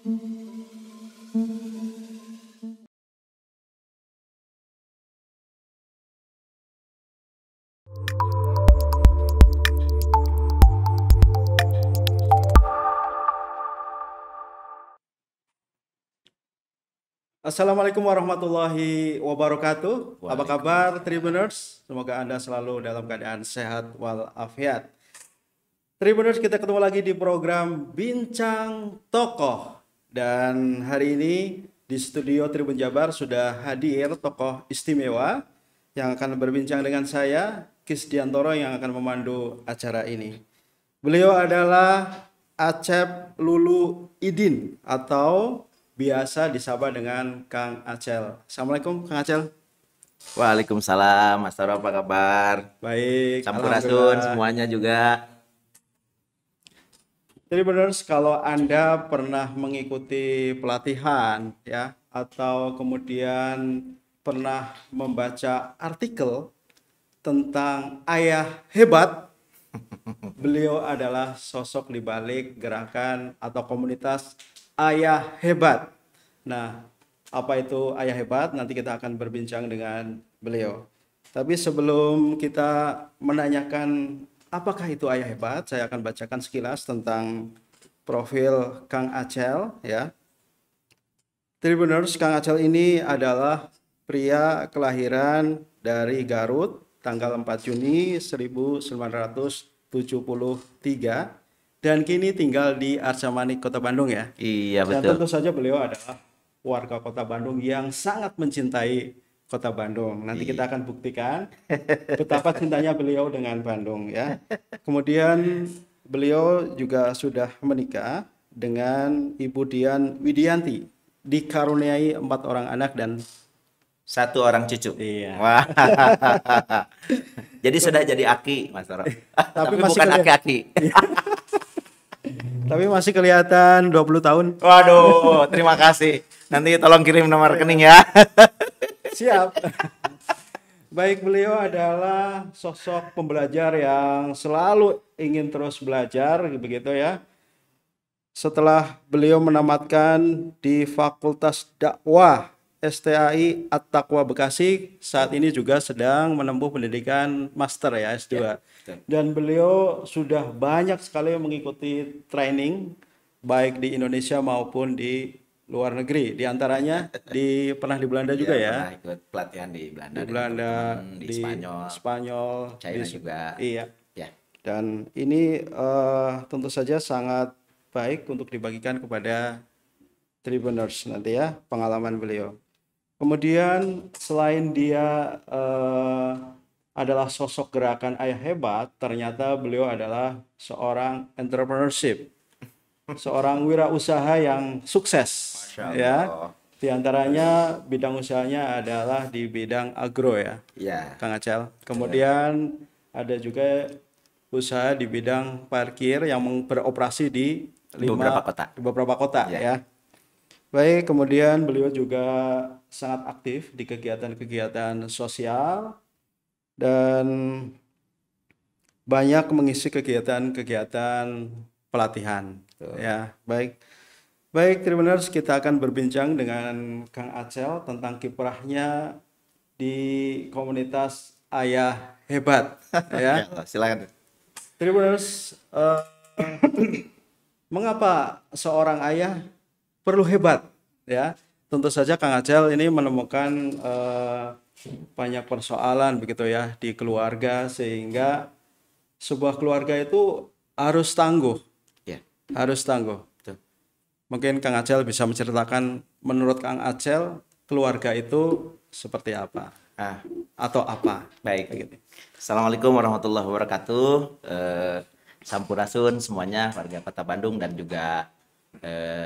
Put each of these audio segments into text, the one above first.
Assalamualaikum warahmatullahi wabarakatuh. Apa kabar Tribuners? Semoga Anda selalu dalam keadaan sehat walafiat. Tribuners, kita ketemu lagi di program Bincang Tokoh. Dan hari ini di studio Tribun Jabar sudah hadir tokoh istimewa yang akan berbincang dengan saya, Kisdiantoro, yang akan memandu acara ini. Beliau adalah Acep Lulu Idin atau biasa disapa dengan Kang Acel. Assalamualaikum Kang Acel. Waalaikumsalam, Mas Toro, apa kabar? Baik, Sampurasun semuanya juga. Jadi benar, kalau Anda pernah mengikuti pelatihan ya, atau kemudian pernah membaca artikel tentang ayah hebat, beliau adalah sosok di balik gerakan atau komunitas Ayah Hebat. Nah, apa itu Ayah Hebat? Nanti kita akan berbincang dengan beliau. Tapi sebelum kita menanyakan apakah itu Ayah Hebat, saya akan bacakan sekilas tentang profil Kang Acel ya. Tribuners, Kang Acel ini adalah pria kelahiran dari Garut tanggal 4 Juni 1973. Dan kini tinggal di Arca Manik, Kota Bandung ya. Iya, betul. Dan tentu saja beliau adalah warga Kota Bandung yang sangat mencintai Kota Bandung. Nanti kita akan buktikan betapa cintanya beliau dengan Bandung ya. Kemudian beliau juga sudah menikah dengan Ibu Dian Widianti, dikaruniai 4 orang anak dan 1 orang cucu. Iya. Wah. Jadi sudah jadi aki, Mas Toro. Tapi masih bukan aki-aki. Tapi masih kelihatan 20 tahun. Waduh, terima kasih. Nanti tolong kirim nomor rekening ya. Siap. Baik, beliau adalah sosok pembelajar yang selalu ingin terus belajar, begitu ya. Setelah beliau menamatkan di Fakultas Dakwah STAI At-Taqwa Bekasi, saat ini juga sedang menempuh pendidikan master ya, S2. Ya, dan beliau sudah banyak sekali mengikuti training baik di Indonesia maupun di luar negeri. Di antaranya pernah di Belanda juga ya. Pernah ikut pelatihan di Belanda. Di Belanda, di Spanyol, China juga. Iya. Ya. Dan ini tentu saja sangat baik untuk dibagikan kepada Tribuners nanti ya, pengalaman beliau. Kemudian selain dia adalah sosok gerakan Ayah Hebat, ternyata beliau adalah seorang entrepreneurship, seorang wirausaha yang sukses. Ya. Di antaranya bidang usahanya adalah di bidang agro ya, Kang Acel. Kemudian ada juga usaha di bidang parkir yang beroperasi di beberapa kota ya. Baik, kemudian beliau juga sangat aktif di kegiatan-kegiatan sosial dan banyak mengisi kegiatan-kegiatan pelatihan. Ya, baik. Baik, Tribuners, kita akan berbincang dengan Kang Acel tentang kiprahnya di komunitas Ayah Hebat. Ya, silakan. Tribuners, mengapa seorang ayah perlu hebat ya? Tentu saja Kang Acel ini menemukan banyak persoalan begitu ya di keluarga, sehingga sebuah keluarga itu harus tangguh. Ya. Harus tangguh. Tuh. Mungkin Kang Acel bisa menceritakan menurut Kang Acel keluarga itu seperti apa? Atau apa? Baik. Begitu. Assalamualaikum warahmatullahi wabarakatuh. Sampurasun semuanya, warga Kota Bandung dan juga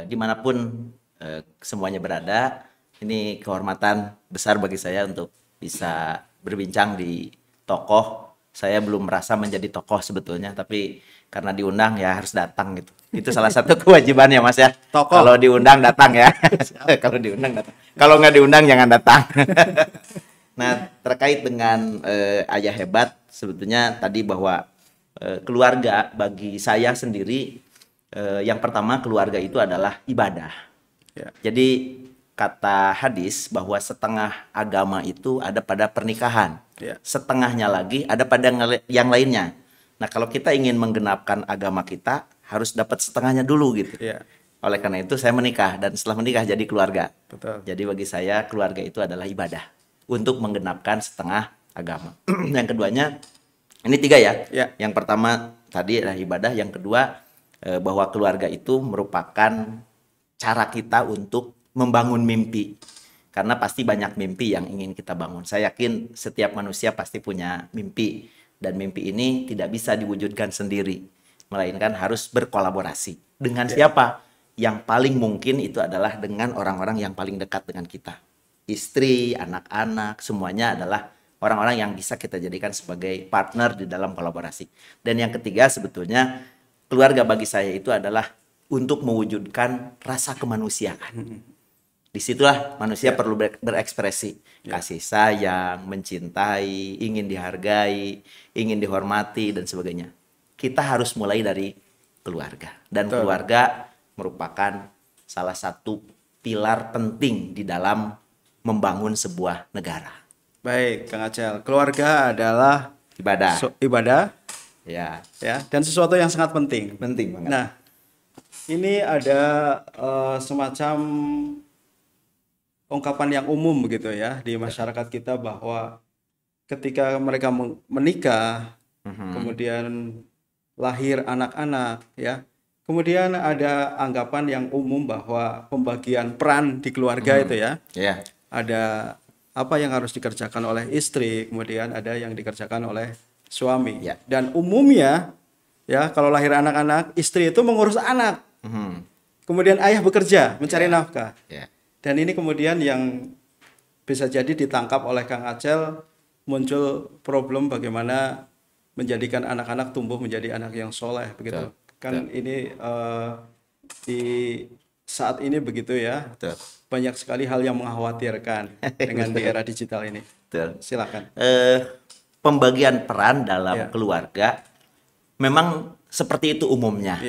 dimanapun semuanya berada. Ini kehormatan besar bagi saya untuk bisa berbincang di tokoh. Saya belum merasa menjadi tokoh sebetulnya, tapi karena diundang ya harus datang gitu. Itu salah satu kewajiban ya Mas ya. Tokoh. Kalau diundang datang ya. Kalau diundang datang. Kalau nggak diundang jangan datang. Nah, terkait dengan Ayah Hebat, sebetulnya tadi bahwa keluarga bagi saya sendiri Yang pertama, keluarga itu adalah ibadah. Ya. Jadi kata hadis bahwa setengah agama itu ada pada pernikahan, Ya. setengahnya lagi ada pada yang lainnya. Nah, kalau kita ingin menggenapkan agama kita, harus dapat setengahnya dulu gitu. Ya. Oleh karena itu saya menikah, dan setelah menikah jadi keluarga. Betul. Jadi bagi saya keluarga itu adalah ibadah untuk menggenapkan setengah agama. Yang keduanya, ini 3 ya. Ya. Yang pertama tadi adalah ibadah, yang kedua bahwa keluarga itu merupakan cara kita untuk membangun mimpi. Karena pasti banyak mimpi yang ingin kita bangun. Saya yakin setiap manusia pasti punya mimpi. Dan mimpi ini tidak bisa diwujudkan sendiri. Melainkan harus berkolaborasi. Dengan siapa? Yang paling mungkin itu adalah dengan orang-orang yang paling dekat dengan kita. Istri, anak-anak, semuanya adalah orang-orang yang bisa kita jadikan sebagai partner di dalam kolaborasi. Dan yang ketiga sebetulnya, keluarga bagi saya itu adalah untuk mewujudkan rasa kemanusiaan. Disitulah manusia perlu berekspresi. Kasih sayang, mencintai, ingin dihargai, ingin dihormati, dan sebagainya. Kita harus mulai dari keluarga. Dan keluarga merupakan salah satu pilar penting di dalam membangun sebuah negara. Baik, Kang Acel. Keluarga adalah Ibadah. Ibadah. Ya. Ya, dan sesuatu yang sangat penting. Penting banget. Nah, ini ada semacam ungkapan yang umum begitu ya di masyarakat kita bahwa ketika mereka menikah, kemudian lahir anak-anak ya, kemudian ada anggapan yang umum bahwa pembagian peran di keluarga itu ya, ada apa yang harus dikerjakan oleh istri, kemudian ada yang dikerjakan oleh suami. Dan umumnya ya kalau lahir anak-anak, istri itu mengurus anak, kemudian ayah bekerja mencari nafkah. Dan ini kemudian yang bisa jadi ditangkap oleh Kang Acel, muncul problem bagaimana menjadikan anak-anak tumbuh menjadi anak yang soleh begitu. Kan ini di saat ini begitu ya. Banyak sekali hal yang mengkhawatirkan dengan di era digital ini. Silakan. Pembagian peran dalam keluarga memang seperti itu umumnya.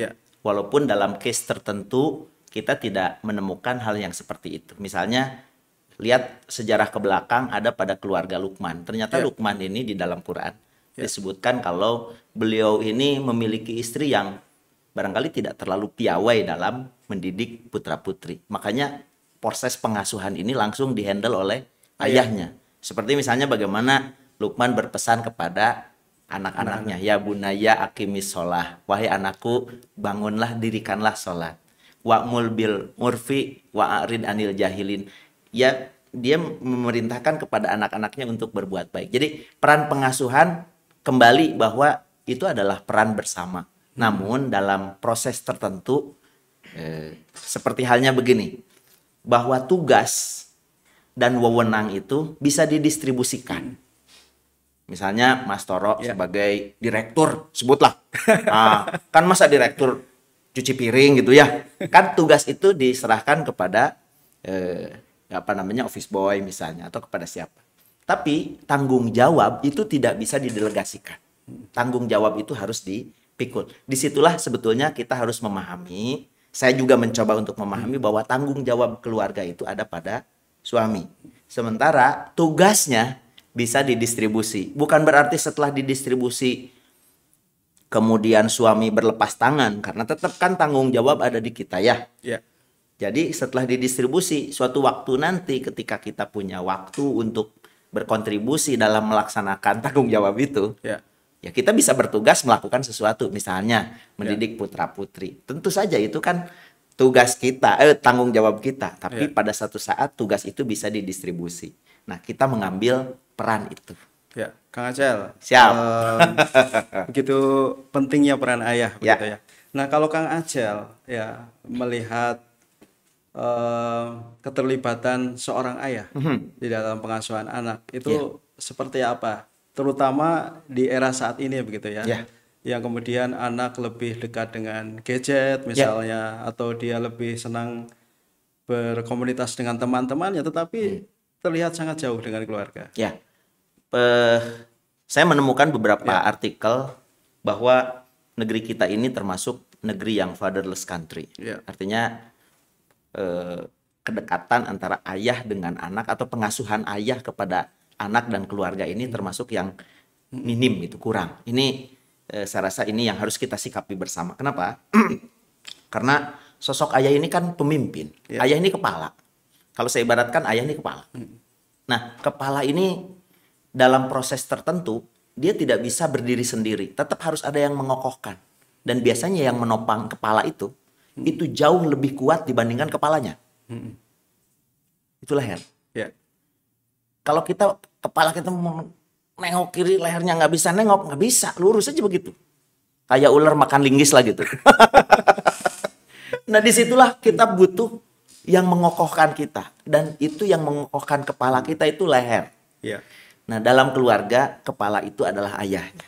Walaupun dalam case tertentu kita tidak menemukan hal yang seperti itu. Misalnya, lihat sejarah ke belakang ada pada keluarga Luqman. Ternyata Luqman ini di dalam Quran disebutkan kalau beliau ini memiliki istri yang barangkali tidak terlalu piawai dalam mendidik putra-putri. Makanya proses pengasuhan ini langsung dihandle oleh ayahnya. Seperti misalnya bagaimana Luqman berpesan kepada anak-anaknya, ya bunaya aqimis sholah, wahai anakku bangunlah, dirikanlah sholat. Wa'mul bil murfi wa'arid anil jahilin. Ya, dia memerintahkan kepada anak-anaknya untuk berbuat baik. Jadi peran pengasuhan kembali bahwa itu adalah peran bersama. Namun dalam proses tertentu seperti halnya begini, bahwa tugas dan wewenang itu bisa didistribusikan. Misalnya Mas Toro sebagai direktur, sebutlah. Kan masa direktur cuci piring gitu ya. Kan tugas itu diserahkan kepada office boy misalnya, atau kepada siapa. Tapi tanggung jawab itu tidak bisa didelegasikan. Tanggung jawab itu harus dipikul. Disitulah sebetulnya kita harus memahami, saya juga mencoba untuk memahami bahwa tanggung jawab keluarga itu ada pada suami. Sementara tugasnya bisa didistribusi. Bukan berarti setelah didistribusi kemudian suami berlepas tangan, karena tetap kan tanggung jawab ada di kita ya. Jadi setelah didistribusi, suatu waktu nanti ketika kita punya waktu untuk berkontribusi dalam melaksanakan tanggung jawab itu, ya kita bisa bertugas melakukan sesuatu, misalnya mendidik putra-putri. Tentu saja itu kan tugas kita, tanggung jawab kita. Tapi pada satu saat tugas itu bisa didistribusi. Nah, kita mengambil peran itu. Ya, Kang Acel. Siap. Begitu pentingnya peran ayah, begitu ya. Nah, kalau Kang Acel ya melihat keterlibatan seorang ayah di dalam pengasuhan anak itu seperti apa? Terutama di era saat ini begitu ya. Yang kemudian anak lebih dekat dengan gadget misalnya, atau dia lebih senang berkomunitas dengan teman-temannya, tetapi terlihat sangat jauh dengan keluarga. Saya menemukan beberapa artikel bahwa negeri kita ini termasuk negeri yang fatherless country. Ya. Artinya kedekatan antara ayah dengan anak atau pengasuhan ayah kepada anak dan keluarga ini termasuk yang minim gitu, kurang. Ini saya rasa ini yang harus kita sikapi bersama. Kenapa? Karena sosok ayah ini kan pemimpin. Ya. Ayah ini kepala. Kalau saya ibaratkan ayah ini kepala. Nah, kepala ini dalam proses tertentu dia tidak bisa berdiri sendiri. Tetap harus ada yang mengokohkan. Dan biasanya yang menopang kepala itu jauh lebih kuat dibandingkan kepalanya. Itu leher. Ya. Kalau kepala kita mau nengok kiri, lehernya nggak bisa nengok, nggak bisa, lurus aja begitu. Kayak ular makan linggis lah gitu. Nah disitulah kita butuh yang mengokohkan kita. Dan itu yang mengokohkan kepala kita itu leher. Ya. Nah dalam keluarga, kepala itu adalah ayahnya.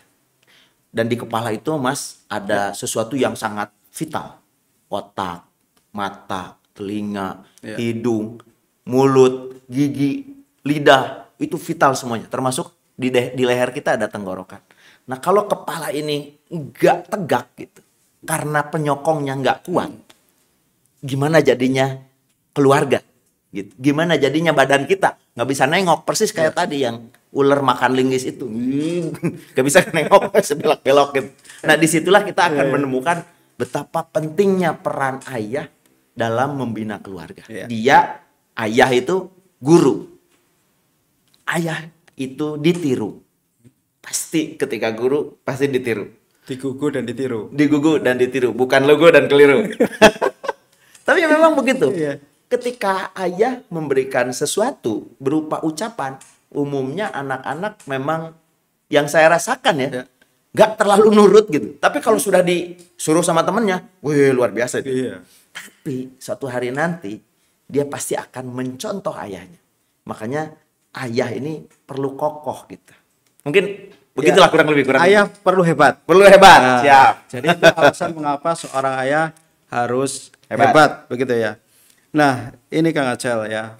Dan di kepala itu Mas, ada sesuatu yang sangat vital. Otak, mata, telinga, hidung, mulut, gigi, lidah. Itu vital semuanya. Termasuk di leher kita ada tenggorokan. Nah kalau kepala ini nggak tegak gitu, karena penyokongnya nggak kuat, gimana jadinya keluarga? Gitu. Gimana jadinya badan kita? Nggak bisa nengok, persis kayak tadi yang ular makan linggis itu. Nggak bisa nengok, sebelok-belok gitu. Nah disitulah kita akan menemukan betapa pentingnya peran ayah dalam membina keluarga. Dia, ayah itu guru. Ayah itu ditiru. Pasti ketika guru, pasti ditiru. Digugu dan ditiru. Digugu dan ditiru, bukan logo dan keliru. Tapi memang begitu. Ketika ayah memberikan sesuatu berupa ucapan, umumnya anak-anak memang yang saya rasakan nggak terlalu nurut gitu. Tapi kalau sudah disuruh sama temennya, wih luar biasa itu. Tapi suatu hari nanti dia pasti akan mencontoh ayahnya. Makanya ayah ini perlu kokoh gitu. Mungkin begitulah kurang lebih. Ayah perlu hebat. Perlu hebat. Nah, siap. Jadi itu alasan mengapa seorang ayah harus hebat begitu ya. Nah, ini Kang Acel ya.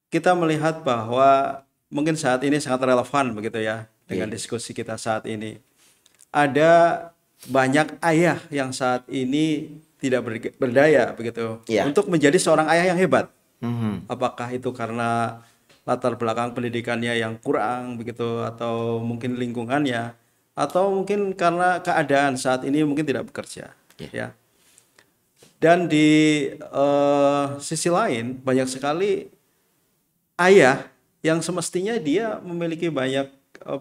Kita melihat bahwa mungkin saat ini sangat relevan begitu ya dengan diskusi kita saat ini. Ada banyak ayah yang saat ini tidak berdaya begitu untuk menjadi seorang ayah yang hebat. Apakah itu karena latar belakang pendidikannya yang kurang begitu, atau mungkin lingkungannya, atau mungkin karena keadaan saat ini mungkin tidak bekerja, ya. Dan di sisi lain banyak sekali ayah yang semestinya dia memiliki banyak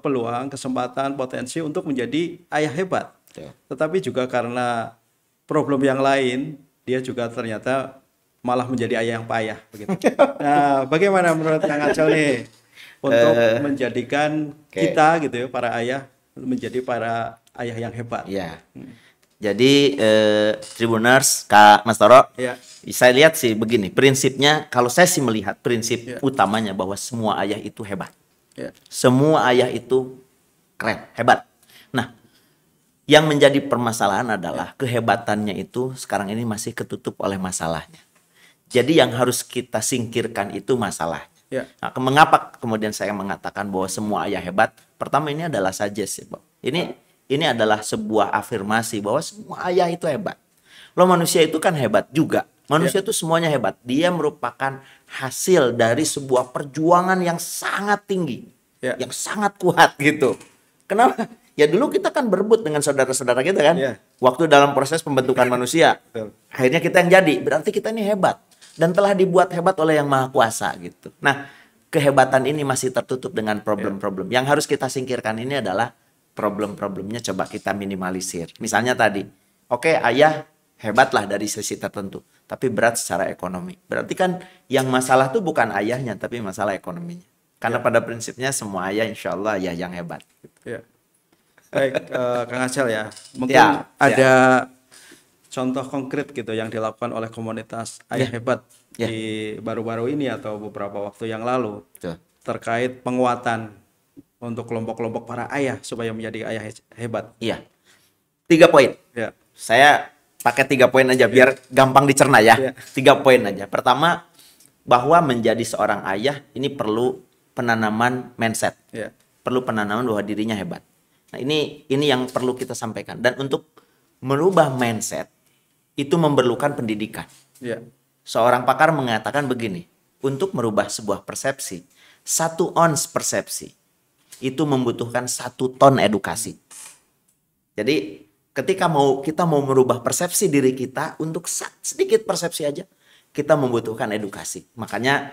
peluang, kesempatan, potensi untuk menjadi ayah hebat, tetapi juga karena problem yang lain dia juga ternyata malah menjadi ayah yang payah begitu. Nah, bagaimana menurut Kang Acel nih untuk menjadikan kita gitu ya, para ayah menjadi para ayah yang hebat? Ya. Jadi Tribuners, Kak Mas Toro, saya lihat sih begini, prinsipnya kalau saya sih melihat prinsip utamanya bahwa semua ayah itu hebat. Semua ayah itu keren, hebat. Nah, yang menjadi permasalahan adalah kehebatannya itu sekarang ini masih ketutup oleh masalahnya. Jadi yang harus kita singkirkan itu masalahnya. Nah, mengapa kemudian saya mengatakan bahwa semua ayah hebat? Pertama ini adalah suggest, Pak. Ini adalah sebuah afirmasi bahwa semua ayah itu hebat. Loh manusia itu kan hebat juga. Manusia itu semuanya hebat. Dia merupakan hasil dari sebuah perjuangan yang sangat tinggi. Yang sangat kuat gitu. Kenapa? Ya dulu kita kan berebut dengan saudara-saudara kita kan. Waktu dalam proses pembentukan manusia. Akhirnya kita yang jadi. Berarti kita ini hebat. Dan telah dibuat hebat oleh Yang Maha Kuasa gitu. Nah, kehebatan ini masih tertutup dengan problem-problem. Yang harus kita singkirkan ini adalah problem-problemnya coba kita minimalisir. Misalnya tadi, oke, ayah hebatlah dari sisi tertentu, tapi berat secara ekonomi. Berarti kan yang masalah tuh bukan ayahnya, tapi masalah ekonominya. Karena pada prinsipnya semua ayah insya Allah ayah yang hebat. Baik, Kang Acel ya. Mungkin ada contoh konkret gitu yang dilakukan oleh komunitas ayah hebat di baru-baru ini atau beberapa waktu yang lalu terkait penguatan untuk kelompok-kelompok para ayah supaya menjadi ayah hebat. 3 poin. Saya pakai 3 poin aja biar gampang dicerna ya. 3 poin aja. Pertama, bahwa menjadi seorang ayah ini perlu penanaman mindset. Perlu penanaman bahwa dirinya hebat. Nah, ini yang perlu kita sampaikan. Dan untuk merubah mindset itu memerlukan pendidikan. Ya. Seorang pakar mengatakan begini, untuk merubah sebuah persepsi, 1 ons persepsi itu membutuhkan 1 ton edukasi. Jadi ketika kita mau merubah persepsi diri kita, untuk sedikit persepsi aja, kita membutuhkan edukasi. Makanya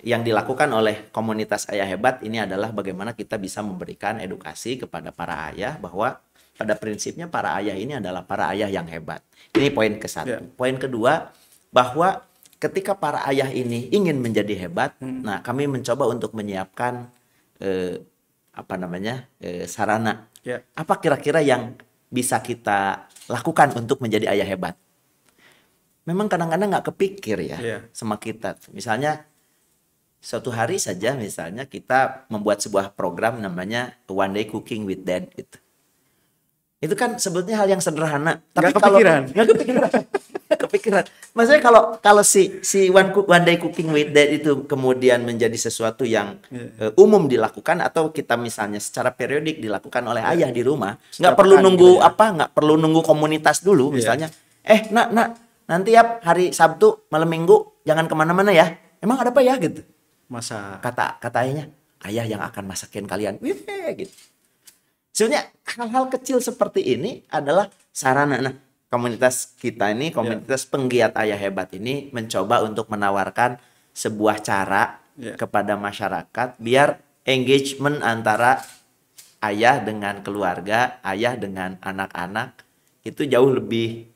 yang dilakukan oleh komunitas Ayah Hebat ini adalah bagaimana kita bisa memberikan edukasi kepada para ayah bahwa pada prinsipnya para ayah ini adalah para ayah yang hebat. Ini poin ke-1. Ya. Poin kedua, bahwa ketika para ayah ini ingin menjadi hebat, nah kami mencoba untuk menyiapkan sarana. Ya. Apa kira-kira yang bisa kita lakukan untuk menjadi ayah hebat? Memang kadang-kadang nggak kepikir ya sama kita. Misalnya suatu hari saja misalnya kita membuat sebuah program namanya One Day Cooking with Dad gitu. Itu kan sebetulnya hal yang sederhana, tapi nggak kepikiran. Nggak kepikiran. Maksudnya kalau si One Day Cooking with Dad itu kemudian menjadi sesuatu yang umum dilakukan, atau kita misalnya secara periodik dilakukan oleh ayah di rumah, nggak perlu nunggu nggak perlu nunggu komunitas dulu. Misalnya, nak nanti ya hari Sabtu malam Minggu jangan kemana-mana ya. Emang ada apa ya gitu? Masa Kata ayahnya, ayah yang akan masakin kalian. Wih, gitu. Sebenarnya hal-hal kecil seperti ini adalah sarana. Nah, komunitas kita ini, komunitas penggiat ayah hebat ini mencoba untuk menawarkan sebuah cara kepada masyarakat biar engagement antara ayah dengan keluarga, ayah dengan anak-anak itu jauh lebih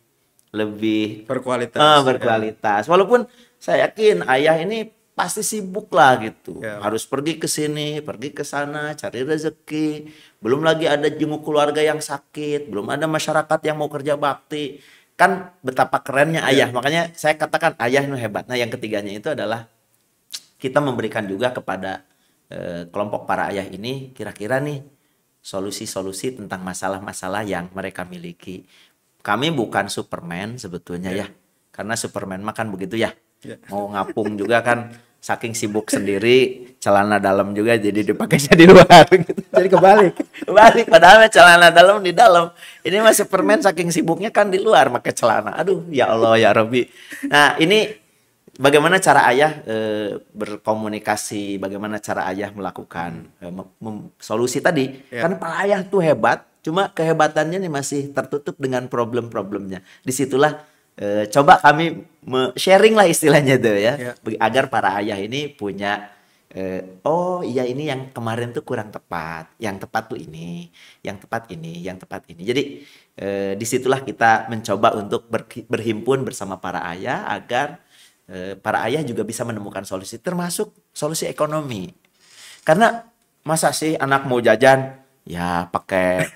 berkualitas. Walaupun saya yakin ayah ini pasti sibuk lah gitu. Harus pergi ke sini, pergi ke sana, cari rezeki. Belum lagi ada jenguk keluarga yang sakit, belum ada masyarakat yang mau kerja bakti. Kan betapa kerennya ayah. Makanya saya katakan ayah itu hebat. Nah, yang ketiganya itu adalah kita memberikan juga kepada kelompok para ayah ini kira-kira nih solusi-solusi tentang masalah-masalah yang mereka miliki. Kami bukan Superman sebetulnya ya. Karena Superman makan begitu ya. Mau ngapung juga kan saking sibuk sendiri, celana dalam juga jadi dipakainya di luar gitu. Jadi kebalik Padahal celana dalam di dalam. Ini mah Superman saking sibuknya kan di luar pakai celana. Aduh, ya Allah ya Rabbi. Nah, ini bagaimana cara ayah berkomunikasi, bagaimana cara ayah melakukan solusi tadi. Karena para ayah tuh hebat, cuma kehebatannya nih masih tertutup dengan problem-problemnya. Disitulah coba kami sharing lah istilahnya tuh ya, agar para ayah ini punya oh iya ini yang kemarin tuh kurang tepat, yang tepat tuh ini, yang tepat ini, yang tepat ini. Jadi disitulah kita mencoba untuk berhimpun bersama para ayah agar para ayah juga bisa menemukan solusi, termasuk solusi ekonomi. Karena masa sih anak mau jajan ya pakai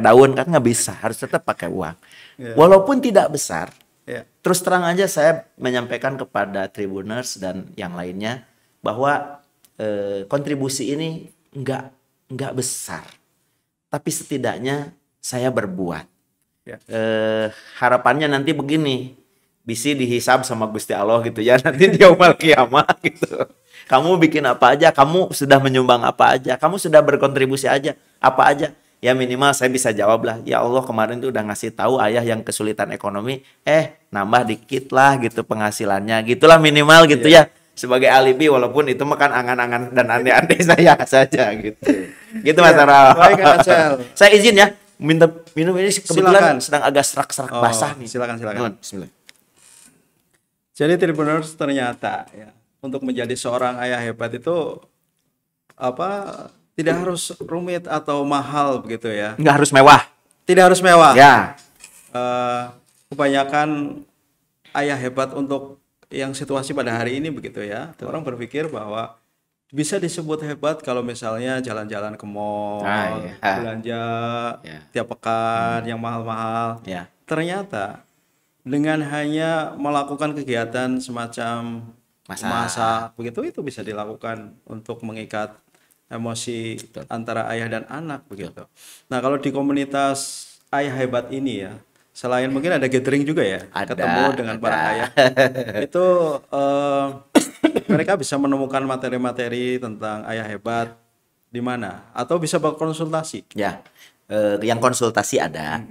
daun, kan nggak bisa, harus tetap pakai uang. Walaupun tidak besar. Terus terang aja saya menyampaikan kepada Tribuners dan yang lainnya bahwa kontribusi ini nggak besar, tapi setidaknya saya berbuat. Harapannya nanti begini, bisa dihisab sama Gusti Allah gitu ya, nanti di yaumul kiamat gitu. Kamu bikin apa aja, kamu sudah menyumbang apa aja, kamu sudah berkontribusi aja apa aja. Ya minimal saya bisa jawab lah, ya Allah kemarin tuh udah ngasih tahu ayah yang kesulitan ekonomi, nambah dikit lah gitu penghasilannya, gitulah minimal gitu ya, sebagai alibi, walaupun itu makan angan-angan dan andai-andai saya saja gitu. Gitu Mas Ara. Baik, Acel. Saya izin ya, minum ini kebetulan sedang agak serak-serak basah nih. Silakan. Bismillah. Jadi Tribuners, ternyata ya, untuk menjadi seorang ayah hebat itu tidak harus rumit atau mahal begitu ya. Nggak harus mewah. Tidak harus mewah. Ya. Kebanyakan ayah hebat untuk yang situasi pada hari ini begitu ya. Orang berpikir bahwa bisa disebut hebat kalau misalnya jalan-jalan ke mall, belanja tiap pekan yang mahal-mahal. Ternyata dengan hanya melakukan kegiatan semacam masak begitu, itu bisa dilakukan untuk mengikat emosi antara ayah dan anak begitu. Nah, kalau di komunitas ayah hebat ini ya, selain mungkin ada gathering juga ya, ketemu dengan para ayah, itu mereka bisa menemukan materi-materi tentang ayah hebat di mana? Atau bisa berkonsultasi? Ya, yang konsultasi ada.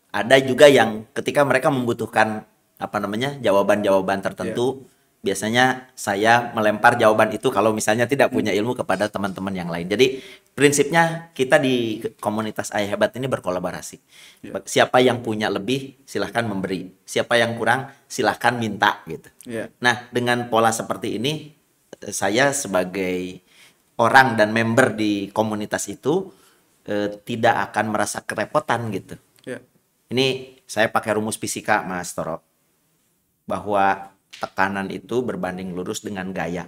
Ada juga yang ketika mereka membutuhkan apa namanya jawaban-jawaban tertentu, biasanya saya melempar jawaban itu kalau misalnya tidak punya ilmu kepada teman-teman yang lain. Jadi prinsipnya kita di komunitas Ayah Hebat ini berkolaborasi. Siapa yang punya lebih silahkan memberi, siapa yang kurang silahkan minta gitu. Nah, dengan pola seperti ini saya sebagai orang dan member di komunitas itu tidak akan merasa kerepotan gitu. Ini saya pakai rumus fisika, Mas Toro, bahwa tekanan itu berbanding lurus dengan gaya,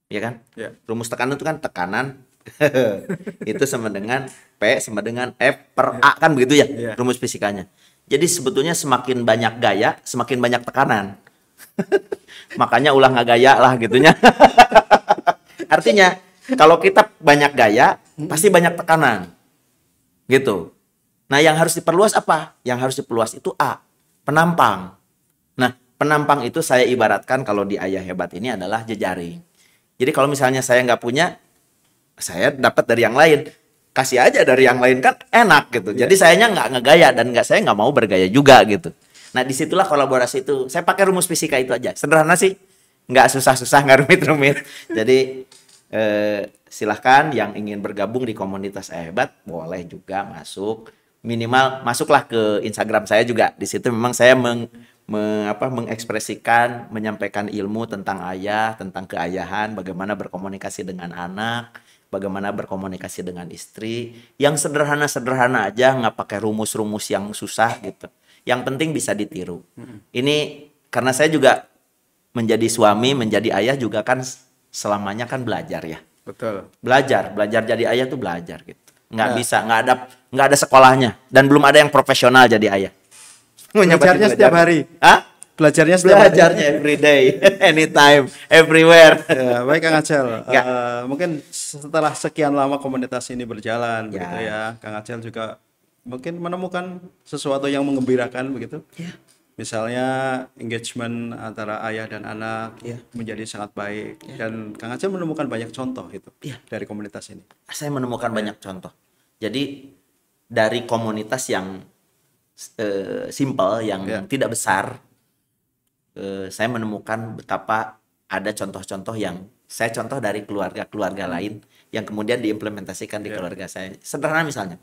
ya kan? Rumus tekanan itu kan tekanan itu sama dengan P sama dengan F per A, kan begitu ya rumus fisikanya. Jadi sebetulnya semakin banyak gaya, semakin banyak tekanan. Makanya ulah nggak gaya lah gitunya. Artinya kalau kita banyak gaya, pasti banyak tekanan. Gitu. Nah, yang harus diperluas apa? Yang harus diperluas itu A, penampang. Nah, penampang itu saya ibaratkan kalau di Ayah Hebat ini adalah jejaring. Jadi kalau misalnya saya nggak punya, saya dapat dari yang lain. Kasih aja dari yang lain kan enak gitu. Jadi sayanya nggak ngegaya dan saya nggak mau bergaya juga gitu. Nah, disitulah kolaborasi itu. Saya pakai rumus fisika itu aja. Sederhana sih. Nggak susah-susah, nggak rumit-rumit. Jadi silahkan yang ingin bergabung di komunitas Hebat boleh juga masuk. Minimal masuklah ke Instagram saya juga. Di situ memang saya mengekspresikan, menyampaikan ilmu tentang ayah, tentang keayahan, bagaimana berkomunikasi dengan anak, bagaimana berkomunikasi dengan istri. Yang sederhana-sederhana aja, nggak pakai rumus-rumus yang susah gitu. Yang penting bisa ditiru. Ini karena saya juga menjadi suami, menjadi ayah juga kan selamanya kan belajar ya. Betul. Belajar jadi ayah tuh belajar gitu. Bisa, nggak ada sekolahnya dan belum ada yang profesional jadi ayah. Belajarnya setiap hari. Hah? Belajarnya every day, anytime, everywhere. Ya, baik Kang Acel. Mungkin setelah sekian lama komunitas ini berjalan, begitu ya, Kang Acel juga mungkin menemukan sesuatu yang menggembirakan begitu. Misalnya engagement antara ayah dan anak menjadi sangat baik dan Kang Acel menemukan banyak contoh itu dari komunitas ini. Saya menemukan banyak contoh. Jadi dari komunitas yang simple, yang tidak besar, saya menemukan betapa ada contoh-contoh yang saya contoh dari keluarga-keluarga lain yang kemudian diimplementasikan di keluarga saya. Sederhana misalnya,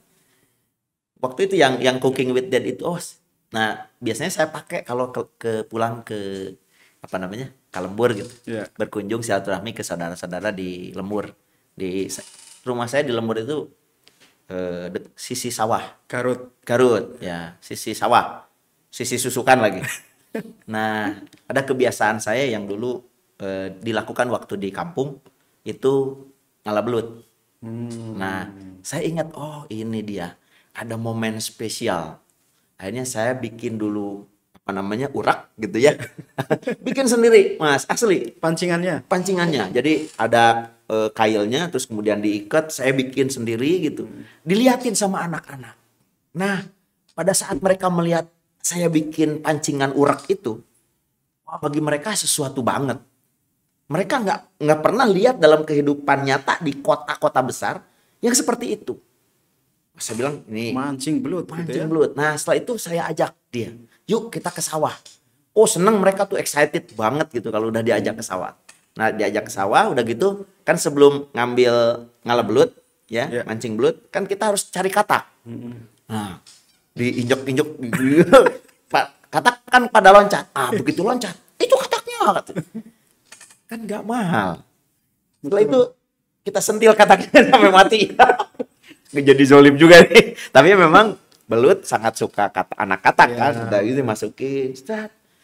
waktu itu yang cooking with dad itu, nah biasanya saya pakai kalau pulang ke ke lembur gitu, berkunjung silaturahmi ke saudara-saudara di lembur. Di rumah saya di lembur itu sisi sawah, Garut ya, sisi sawah, sisi susukan lagi. Nah, ada kebiasaan saya yang dulu dilakukan waktu di kampung itu ngalah belut. Nah, saya ingat, ini dia ada momen spesial. Akhirnya saya bikin dulu urak gitu ya. Bikin sendiri, Mas, asli. Pancingannya. Jadi ada kailnya, terus kemudian diikat, saya bikin sendiri gitu. Dilihatin sama anak-anak. Nah, pada saat mereka melihat saya bikin pancingan urak itu, bagi mereka sesuatu banget. Mereka nggak pernah lihat dalam kehidupan nyata di kota-kota besar yang seperti itu. Saya bilang ini mancing belut. Belut. Nah, setelah itu saya ajak dia, yuk kita ke sawah. Seneng mereka tuh, excited banget gitu kalau udah diajak ke sawah. Nah, diajak ke sawah, udah gitu kan sebelum ngalah belut ya, mancing belut kan kita harus cari katak. Nah, diinjek-injek katak kan pada loncat. Begitu loncat, itu kataknya kan nggak mahal. Setelah itu kita sentil kataknya sampai mati. Jadi zolim juga nih. Tapi memang belut sangat suka anak katak kan. Udah gitu masukin.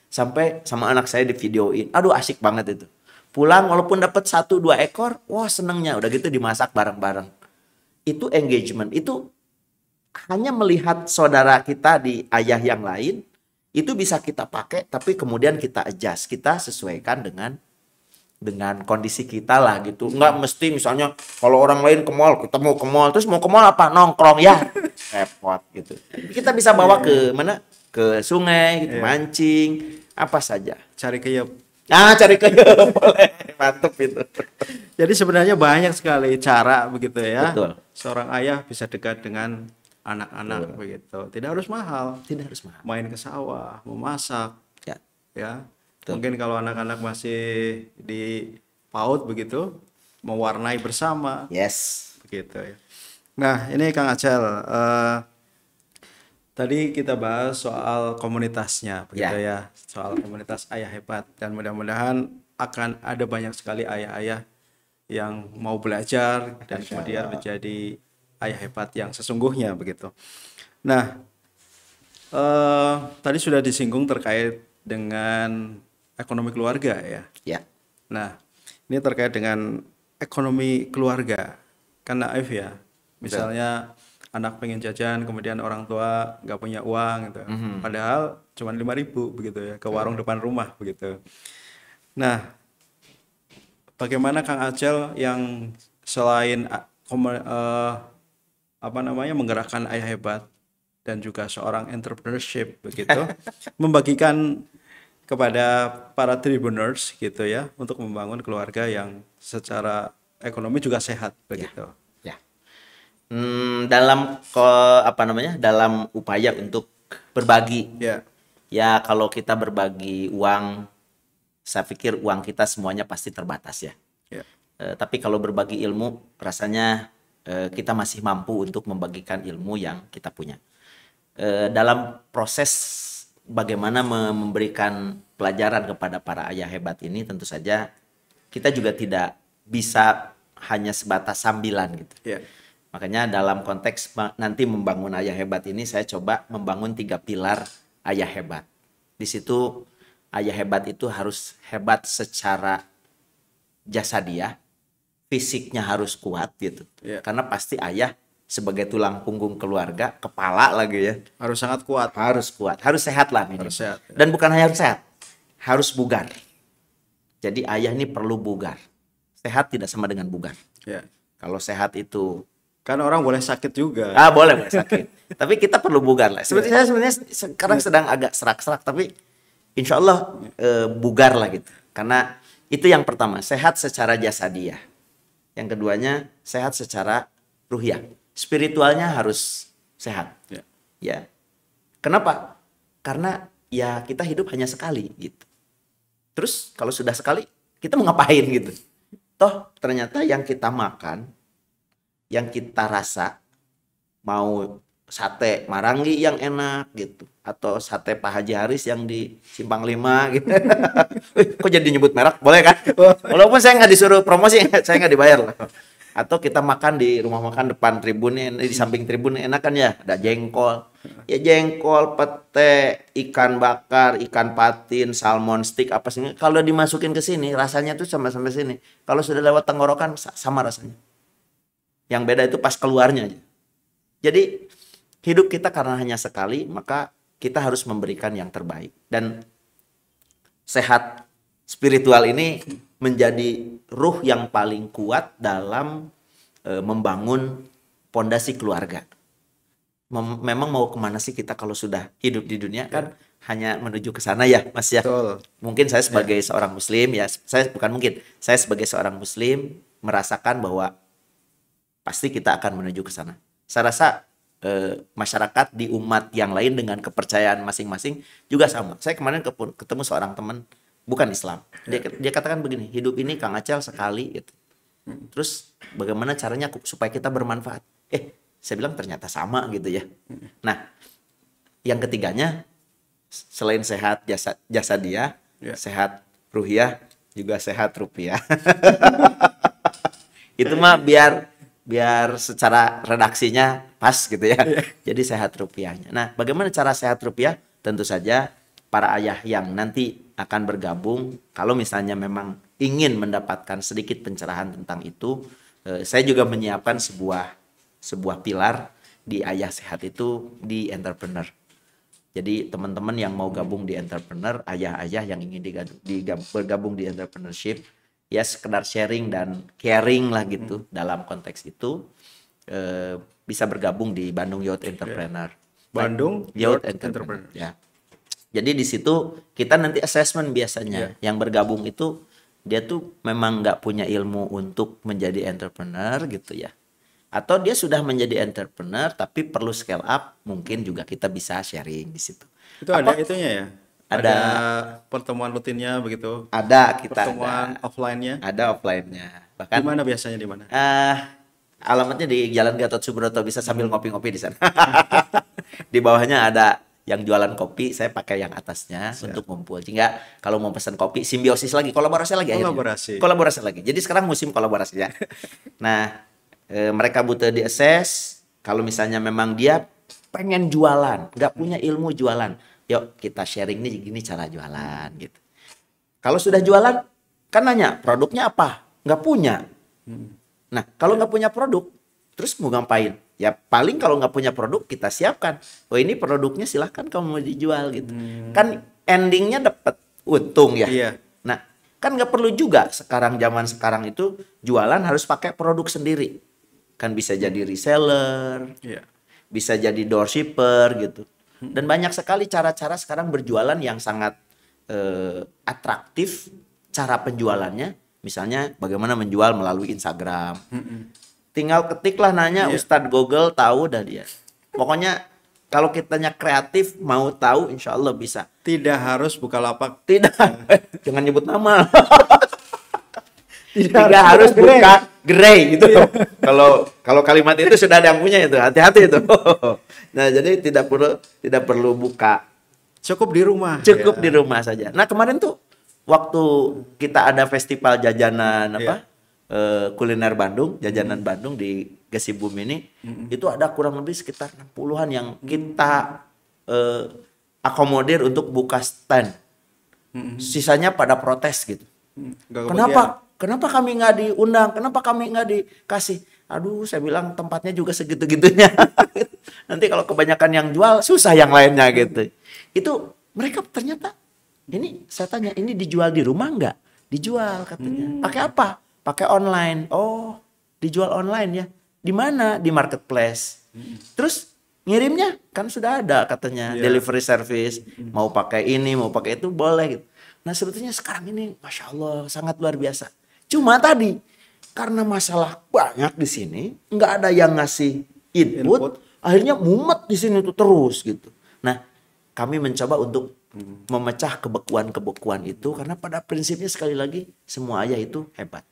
Sampai sama anak saya di videoin. Aduh, asik banget itu. Pulang walaupun dapat 1-2 ekor, senengnya. Udah gitu dimasak bareng-bareng. Itu engagement. Itu hanya melihat saudara kita di ayah yang lain, itu bisa kita pakai, tapi kemudian kita adjust, kita sesuaikan dengan kondisi kita lah gitu. Nggak mesti misalnya kalau orang lain ke mall, kita mau ke mall, terus mau ke mall apa? Nongkrong ya. Repot gitu. Kita bisa bawa ke mana? Ke sungai, gitu, mancing, apa saja. Cari keyup. Cari ke boleh. Mantap itu. Jadi sebenarnya banyak sekali cara begitu ya. Betul. Seorang ayah bisa dekat dengan anak-anak begitu. Tidak harus mahal. Tidak harus mahal. Main ke sawah, memasak, Ya. ya. Betul. Mungkin kalau anak-anak masih di PAUD begitu, mewarnai bersama Yes. begitu ya. Nah, ini Kang Acel, tadi kita bahas soal komunitasnya begitu ya. Soal komunitas ayah hebat, dan mudah-mudahan akan ada banyak sekali ayah-ayah yang mau belajar dan kemudian menjadi ayah hebat yang sesungguhnya begitu. Nah, tadi sudah disinggung terkait dengan ekonomi keluarga ya. Ya. Nah, ini terkait dengan ekonomi keluarga. Kan naif ya. Misalnya anak pengen jajan, kemudian orang tua nggak punya uang gitu. Padahal cuma 5.000 begitu ya, ke warung depan rumah begitu. Nah, bagaimana Kang Acel yang selain menggerakkan ayah hebat dan juga seorang entrepreneurship begitu, membagikan kepada para tribuners gitu ya, untuk membangun keluarga yang secara ekonomi juga sehat begitu. Ya. Dalam upaya untuk berbagi. Ya. Ya, kalau kita berbagi uang, saya pikir uang kita semuanya pasti terbatas ya. Ya. Tapi kalau berbagi ilmu, rasanya kita masih mampu untuk membagikan ilmu yang kita punya. Dalam proses bagaimana memberikan pelajaran kepada para ayah hebat ini, tentu saja kita juga tidak bisa hanya sebatas sambilan gitu. Ya. Makanya dalam konteks nanti membangun ayah hebat ini, saya coba membangun 3 pilar ayah hebat. Di situ ayah hebat itu harus hebat secara jasadiah, fisiknya harus kuat gitu. Ya. Karena pasti ayah sebagai tulang punggung keluarga, kepala lagi ya. Harus sangat kuat. Harus kuat, harus sehat lah minimal. Harus sehat, ya. Dan bukan hanya harus sehat, harus bugar. Jadi ayah ini perlu bugar. Sehat tidak sama dengan bugar. Ya. Kalau sehat itu Kan orang boleh sakit juga. boleh sakit. Tapi kita perlu bugar lah. Seperti saya sebenarnya sekarang sedang agak serak-serak, tapi insya Allah bugar lah gitu. Karena itu yang pertama, sehat secara jasadiah. Yang keduanya, sehat secara ruhiyah. Spiritualnya harus sehat. Ya. Ya. Kenapa? Karena ya kita hidup hanya sekali gitu. Terus kalau sudah sekali, kita mau ngapain gitu. Toh ternyata yang kita makan, yang kita rasa, mau sate Marangi yang enak gitu, atau sate Pak Haji Haris yang di Simpang 5 gitu. Kok jadi nyebut merek? Boleh kan? Walaupun saya nggak disuruh promosi, saya nggak dibayar lah. Atau kita makan di rumah makan depan tribunnya, di samping tribunnya enak kan ya, ada jengkol. Ya jengkol, pete, ikan bakar, ikan patin, salmon stick apa sih. Kalau dimasukin ke sini rasanya tuh sama-sama sini. Kalau sudah lewat tenggorokan sama rasanya. Yang beda itu pas keluarnya aja. Jadi hidup kita karena hanya sekali, maka kita harus memberikan yang terbaik. Dan sehat spiritual ini menjadi ruh yang paling kuat dalam membangun pondasi keluarga. Memang mau kemana sih kita kalau sudah hidup di dunia kan hanya menuju ke sana ya Mas ya. Betul. Mungkin saya sebagai seorang muslim ya, saya sebagai seorang muslim merasakan bahwa pasti kita akan menuju ke sana. Saya rasa masyarakat di umat yang lain dengan kepercayaan masing-masing juga sama. Saya kemarin ketemu seorang teman bukan Islam. Dia katakan begini, hidup ini Kang Acel sekali gitu. Terus bagaimana caranya supaya kita bermanfaat? Saya bilang ternyata sama gitu ya. Nah, yang ketiganya selain sehat jasadiah, sehat ruhiyah, juga sehat rupiah. Itu mah biar secara redaksinya pas gitu ya. Jadi sehat rupiahnya. Nah, bagaimana cara sehat rupiah? Tentu saja para ayah yang nanti akan bergabung, kalau misalnya memang ingin mendapatkan sedikit pencerahan tentang itu, saya juga menyiapkan sebuah pilar di ayah sehat itu di entrepreneur. Jadi teman-teman yang mau gabung di entrepreneur, ayah-ayah yang ingin bergabung di entrepreneurship, ya sekedar sharing dan caring lah gitu dalam konteks itu, bisa bergabung di Bandung Youth Entrepreneur. Bandung Youth Entrepreneur. Ya. Jadi di situ kita nanti assessment biasanya. Iya. Yang bergabung itu dia tuh memang nggak punya ilmu untuk menjadi entrepreneur gitu ya. Atau dia sudah menjadi entrepreneur tapi perlu scale up, mungkin juga kita bisa sharing di situ. Itu ada itunya ya? Ada pertemuan rutinnya begitu? kita Pertemuan offline-nya? ada offline-nya. Bahkan Di mana biasanya di mana? alamatnya di Jalan Gatot Subroto, bisa sambil ngopi-ngopi di sana. Di bawahnya ada yang jualan kopi, saya pakai yang atasnya untuk ngumpul. Sehingga kalau mau pesan kopi, simbiosis lagi, kolaborasi lagi akhirnya. Kolaborasi lagi. Jadi sekarang musim kolaborasi ya. Nah, mereka butuh di assess. Kalau misalnya memang dia pengen jualan, nggak punya ilmu jualan, yuk kita sharing nih gini cara jualan gitu. Kalau sudah jualan, kan nanya produknya apa? Nggak punya. Nah, kalau nggak punya produk, terus mau ngapain? Ya paling kalau nggak punya produk, kita siapkan. Oh ini produknya silahkan kamu mau dijual gitu. Kan endingnya dapat untung ya. Iya. Nah, kan nggak perlu juga sekarang, zaman sekarang itu jualan harus pakai produk sendiri. Kan bisa jadi reseller, Iya. bisa jadi dropshipper gitu. Dan banyak sekali cara-cara sekarang berjualan yang sangat atraktif cara penjualannya. Misalnya bagaimana menjual melalui Instagram. Tinggal ketiklah nanya, Ustadz Google tahu dah dia. Pokoknya kalau kitanya kreatif mau tahu, insya Allah bisa. Tidak harus Bukalapak. Tidak, jangan nyebut nama. Tidak Tidak harus buka gerai gitu. Kalau kalimat itu sudah ada yang punya itu, hati-hati itu. Nah jadi tidak perlu buka. Cukup di rumah. Cukup di rumah saja. Nah kemarin tuh waktu kita ada festival jajanan kuliner Bandung, jajanan Bandung di Gesibum ini, itu ada kurang lebih sekitar 60-an yang kita akomodir untuk buka stand. Sisanya pada protes gitu. Kenapa kami nggak diundang? Kenapa kami nggak dikasih? Aduh, saya bilang tempatnya juga segitu-gitunya. Nanti kalau kebanyakan yang jual, susah yang lainnya gitu. Itu mereka ternyata, ini saya tanya, ini dijual di rumah nggak? Dijual katanya. Pakai apa? Pakai online. Oh, dijual online ya. Di mana? Di marketplace. Terus ngirimnya kan sudah ada katanya, delivery service. Mau pakai ini, mau pakai itu boleh gitu. Nah sebetulnya sekarang ini Masya Allah sangat luar biasa. Cuma tadi karena masalah banyak di sini, nggak ada yang ngasih input. Akhirnya mumet di sini tuh terus gitu. Nah kami mencoba untuk memecah kebekuan-kebekuan itu, karena pada prinsipnya sekali lagi semua ayah itu hebat.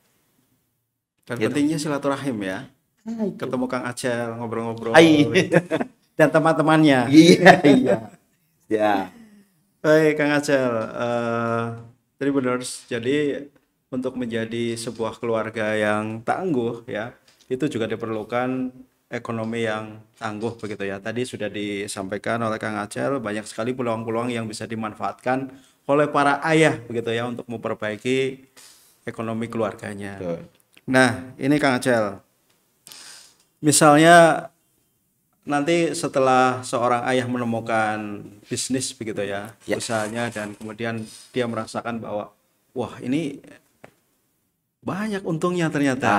Dan pentingnya silaturahim ya. Ketemu Kang Acel, ngobrol-ngobrol. Dan teman-temannya. Ya. Baik Kang Acel, Tribuners, jadi untuk menjadi sebuah keluarga yang tangguh ya, itu juga diperlukan ekonomi yang tangguh begitu ya. Tadi sudah disampaikan oleh Kang Acel, banyak sekali peluang-peluang yang bisa dimanfaatkan oleh para ayah begitu ya untuk memperbaiki ekonomi keluarganya. Nah, ini Kang Acel, misalnya nanti setelah seorang ayah menemukan bisnis begitu ya, usahanya, dan kemudian dia merasakan bahwa wah ini banyak untungnya ternyata.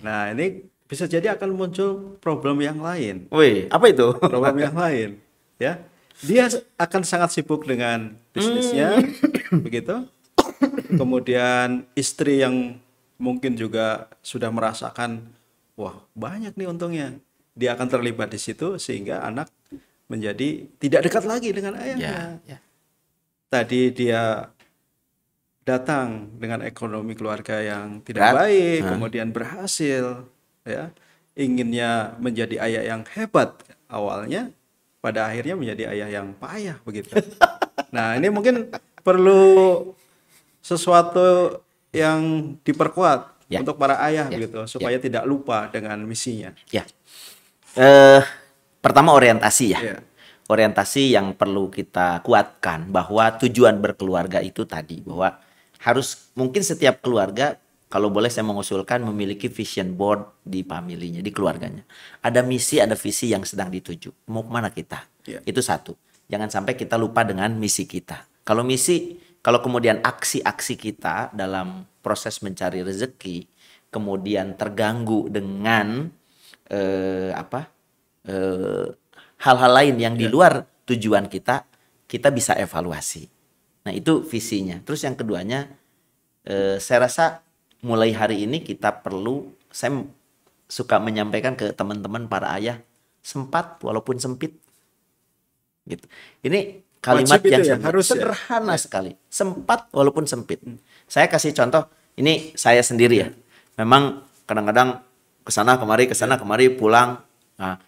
Nah ini bisa jadi akan muncul problem yang lain. Wih, apa itu? Problem yang lain ya. Dia akan sangat sibuk dengan bisnisnya begitu. Kemudian istri yang mungkin juga sudah merasakan wah banyak nih untungnya, dia akan terlibat di situ sehingga anak menjadi tidak dekat lagi dengan ayahnya. Tadi dia datang dengan ekonomi keluarga yang tidak baik, kemudian berhasil ya, inginnya menjadi ayah yang hebat awalnya, pada akhirnya menjadi ayah yang payah begitu. Nah, ini mungkin perlu sesuatu yang diperkuat untuk para ayah begitu, supaya tidak lupa dengan misinya. Pertama orientasi ya. Orientasi yang perlu kita kuatkan, bahwa tujuan berkeluarga itu tadi, bahwa harus, mungkin setiap keluarga, kalau boleh saya mengusulkan, memiliki vision board di familinya, di keluarganya. Ada misi, ada visi yang sedang dituju. Mau kemana kita? Itu satu. Jangan sampai kita lupa dengan misi kita. Kalau misi, kalau kemudian aksi-aksi kita dalam proses mencari rezeki kemudian terganggu dengan hal-hal lain yang di luar tujuan kita, kita bisa evaluasi. Nah itu visinya. Terus yang keduanya, saya rasa mulai hari ini kita perlu, saya suka menyampaikan ke teman-teman para ayah, sempat walaupun sempit. Gitu. Ini kalimat Wajib yang itu ya, harus ya? sederhana sekali. Sempat walaupun sempit. Saya kasih contoh, ini saya sendiri ya. Memang kadang-kadang kesana kemari pulang. Nah,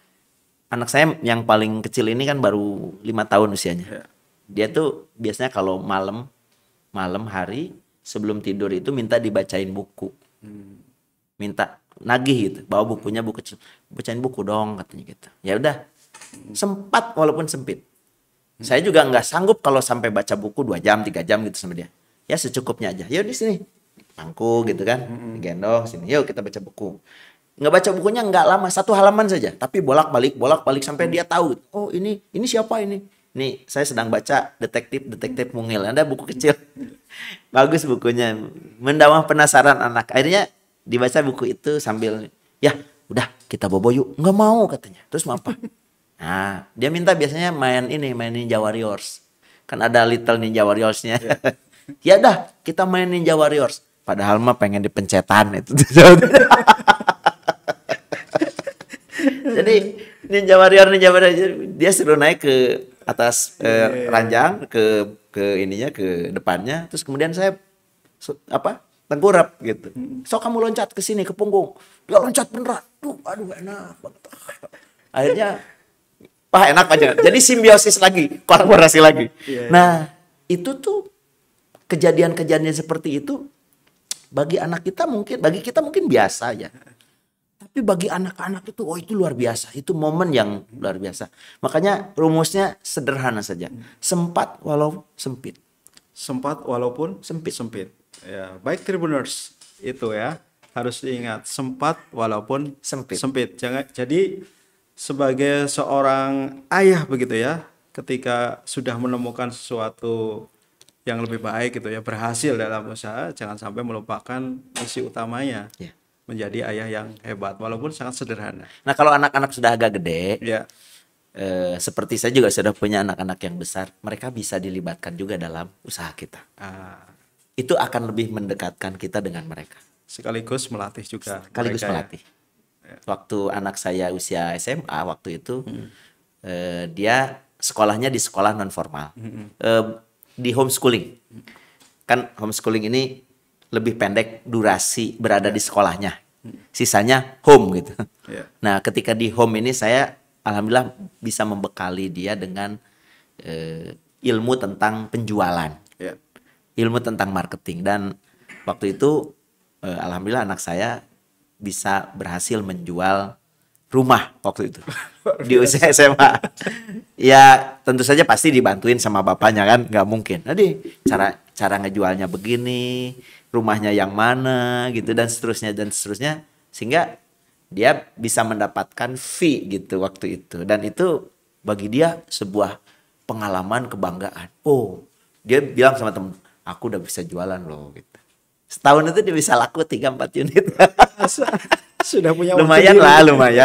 anak saya yang paling kecil ini kan baru 5 tahun usianya. Ya. Dia tuh biasanya kalau malam hari sebelum tidur itu minta dibacain buku. Minta nagih gitu, bawa bukunya, buku kecil. Bacain buku dong katanya gitu. Ya udah. Sempat walaupun sempit. Saya juga nggak sanggup kalau sampai baca buku 2 jam, 3 jam gitu sama dia. Ya secukupnya aja. Yuk di sini. Pangku gitu kan. Gendong sini. Yuk kita baca buku. Nggak baca bukunya nggak lama, 1 halaman saja. Tapi bolak-balik sampai dia tahu. Oh ini siapa ini? Nih saya sedang baca detektif mungil. Ada buku kecil. Bagus bukunya. Mendamah penasaran anak. Akhirnya dibaca buku itu sambil, ya udah kita bobo yuk. Nggak mau katanya. Terus mau apa? Nah, dia minta biasanya main Ninja Warriors. Kan ada Little Ninja Warriors-nya. Ya udah, kita main Ninja Warriors. Padahal mah pengen dipencetan itu. Jadi Ninja Warrior dia suruh naik ke atas ranjang ke depannya, terus kemudian saya tengkurap gitu. So kamu loncat ke sini ke punggung. Dia loncat beneran. Aduh enak banget. Akhirnya enak aja. Jadi simbiosis lagi, kolaborasi lagi. Nah, itu tuh kejadian-kejadian seperti itu bagi kita mungkin biasa ya. Tapi bagi anak-anak itu, itu luar biasa. Itu momen yang luar biasa. Makanya rumusnya sederhana saja. Sempat walau sempit. Sempat walaupun sempit. Ya, baik Tribuners, itu ya harus diingat, sempat walaupun sempit. Jadi sebagai seorang ayah begitu ya, ketika sudah menemukan sesuatu yang lebih baik gitu ya, berhasil dalam usaha, jangan sampai melupakan misi utamanya. Ya. Menjadi ayah yang hebat walaupun sangat sederhana. Nah, kalau anak-anak sudah agak gede, ya. Seperti saya juga sudah punya anak-anak yang besar, mereka bisa dilibatkan juga dalam usaha kita. Itu akan lebih mendekatkan kita dengan mereka. Sekaligus melatih juga. Sekaligus melatih. Ya. Waktu anak saya usia SMA waktu itu, dia sekolahnya di sekolah non formal, di homeschooling. Kan homeschooling ini lebih pendek durasi berada di sekolahnya, sisanya home gitu. Nah, ketika di home ini saya alhamdulillah bisa membekali dia dengan ilmu tentang penjualan, ilmu tentang marketing, dan waktu itu alhamdulillah anak saya bisa berhasil menjual rumah waktu itu di usia SMA. Ya tentu saja pasti dibantuin sama bapaknya kan, nggak mungkin. Jadi cara ngejualnya begini, rumahnya yang mana gitu dan seterusnya, sehingga dia bisa mendapatkan fee gitu waktu itu, dan itu bagi dia sebuah pengalaman, kebanggaan. Oh, dia bilang sama temen, aku udah bisa jualan loh gitu. Setahun itu dia bisa laku 3-4 unit. Sudah punya lumayan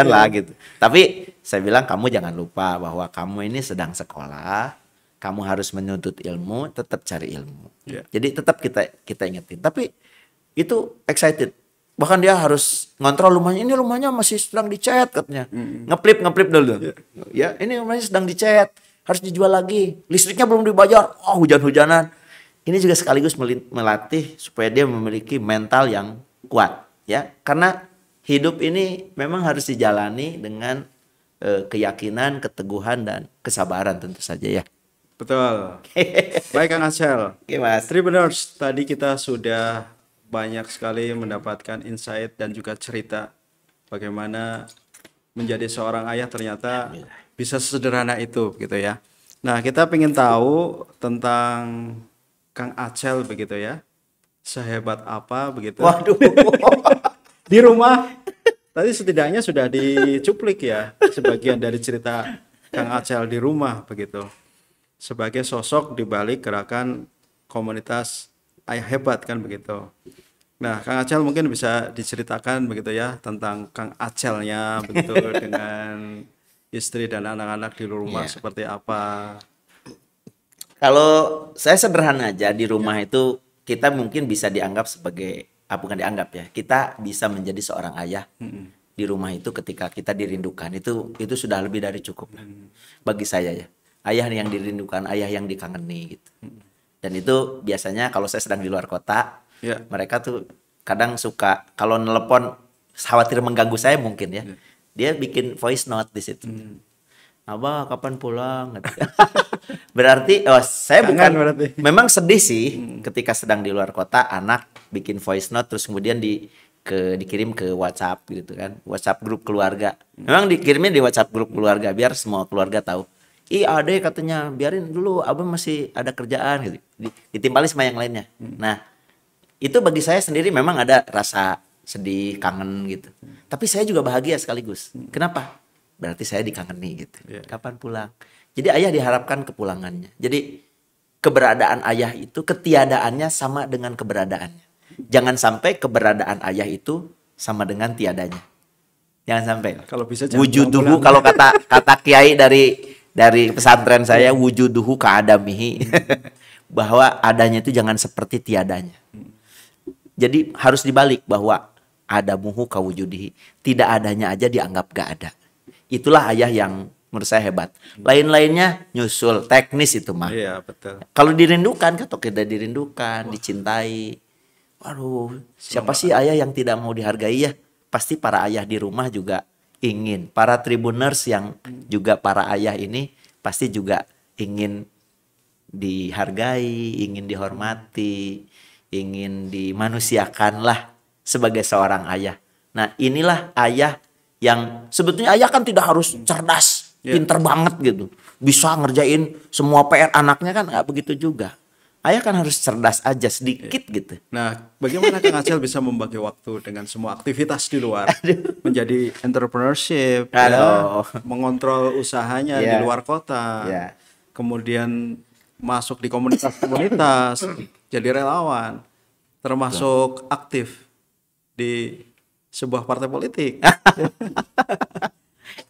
lah gitu. Tapi saya bilang, kamu jangan lupa bahwa kamu ini sedang sekolah, kamu harus menuntut ilmu, tetap cari ilmu. Jadi tetap kita ingetin. Tapi itu excited. Bahkan dia harus ngontrol rumahnya. Ini rumahnya masih sedang dicat katanya. Ngeplip dulu. Ya, ini rumahnya sedang dicat, harus dijual lagi. Listriknya belum dibayar. Oh, hujan-hujanan. Ini juga sekaligus melatih supaya dia memiliki mental yang kuat, ya. Karena hidup ini memang harus dijalani dengan keyakinan, keteguhan, dan kesabaran tentu saja ya. Betul. Baik Kang Acel. Oke, Mas. Tribuners, tadi kita sudah banyak sekali mendapatkan insight dan juga cerita bagaimana menjadi seorang ayah ternyata bisa sesederhana itu gitu ya. Nah, kita ingin tahu tentang Kang Acel begitu ya. Sehebat apa begitu. Waduh. Di rumah tadi setidaknya sudah dicuplik ya sebagian dari cerita Kang Acel di rumah begitu. Sebagai sosok di balik gerakan komunitas ayah hebat kan begitu. Nah, Kang Acel mungkin bisa diceritakan begitu ya tentang Kang Acelnya begitu dengan istri dan anak-anak di rumah seperti apa. Kalau saya sederhana aja di rumah itu kita mungkin bisa dianggap sebagai bukan dianggap ya. Kita bisa menjadi seorang ayah di rumah itu ketika kita dirindukan. Itu sudah lebih dari cukup lah. Bagi saya ya. Ayah yang dirindukan, ayah yang dikangeni gitu. Dan itu biasanya kalau saya sedang di luar kota, mereka tuh kadang suka kalau nelpon khawatir mengganggu saya mungkin ya. Dia bikin voice note di situ. Abah kapan pulang? Berarti saya Kangen bukan berarti. memang sedih sih ketika sedang di luar kota anak bikin voice note terus kemudian dikirim ke WhatsApp gitu kan. WhatsApp grup keluarga. Memang dikirimnya di WhatsApp grup keluarga biar semua keluarga tahu. Ih, Ade katanya biarin dulu Abah masih ada kerjaan gitu. Ditimpali sama yang lainnya. Nah, itu bagi saya sendiri memang ada rasa sedih, kangen gitu. Tapi saya juga bahagia sekaligus. Kenapa? Berarti saya dikangeni gitu. Kapan pulang? Jadi ayah diharapkan kepulangannya. Jadi keberadaan ayah itu ketiadaannya sama dengan keberadaannya. Jangan sampai keberadaan ayah itu sama dengan tiadanya. Jangan sampai. Kalau bisa jangan wujuduhu pulang-pulang. kalau kata kiai dari pesantren saya wujuduhu ka'adamihi. Bahwa adanya itu jangan seperti tiadanya. Jadi harus dibalik bahwa adamuhu kawujudihi. Tidak adanya aja dianggap gak ada. Itulah ayah yang menurut saya hebat. Lain-lainnya nyusul, teknis itu mah. Iya, betul. Kalau dirindukan, atau tidak dirindukan, dicintai. Waduh, siapa sih ayah yang tidak mau dihargai ya? Pasti para ayah di rumah juga ingin. Para tribuners yang juga para ayah ini pasti juga ingin dihargai, ingin dihormati, ingin dimanusiakan lah sebagai seorang ayah. Nah, inilah ayah yang sebetulnya ayah kan tidak harus cerdas, pinter banget gitu. Bisa ngerjain semua PR anaknya kan nggak begitu juga. Ayah kan harus cerdas aja sedikit gitu. Nah, bagaimana Kang Acel bisa membagi waktu dengan semua aktivitas di luar? Menjadi entrepreneurship, mengontrol usahanya di luar kota. Kemudian masuk di komunitas-komunitas, jadi relawan, termasuk aktif di sebuah partai politik.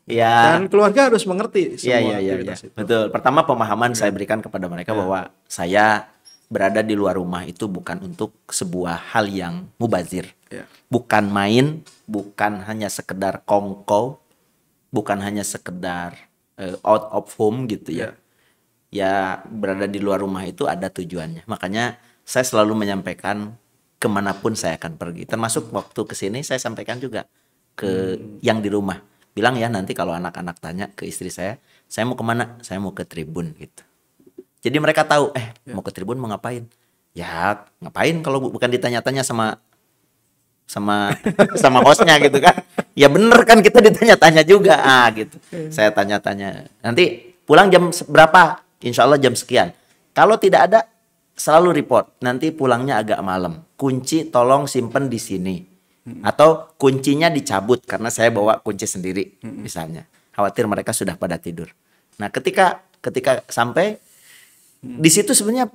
Dan keluarga harus mengerti semua aktivitas itu. Betul. Pertama pemahaman saya berikan kepada mereka bahwa saya berada di luar rumah itu bukan untuk sebuah hal yang mubazir. Bukan main, bukan hanya sekedar kongko, bukan hanya sekedar out of home gitu ya. Ya berada di luar rumah itu ada tujuannya. Makanya saya selalu menyampaikan kemanapun saya akan pergi. Termasuk waktu kesini saya sampaikan juga ke yang di rumah. Bilang ya nanti kalau anak-anak tanya ke istri saya mau kemana? Saya mau ke tribun gitu. Jadi mereka tahu, mau ke tribun mau ngapain? Ya ngapain kalau bukan ditanya-tanya sama hostnya gitu kan? Ya bener kan kita ditanya-tanya juga, gitu. Saya tanya-tanya. Nanti pulang jam berapa? Insya Allah jam sekian. Kalau tidak ada selalu report. Nanti pulangnya agak malam. Kunci tolong simpen di sini. Atau kuncinya dicabut karena saya bawa kunci sendiri misalnya. Khawatir mereka sudah pada tidur. Nah, ketika sampai di situ sebenarnya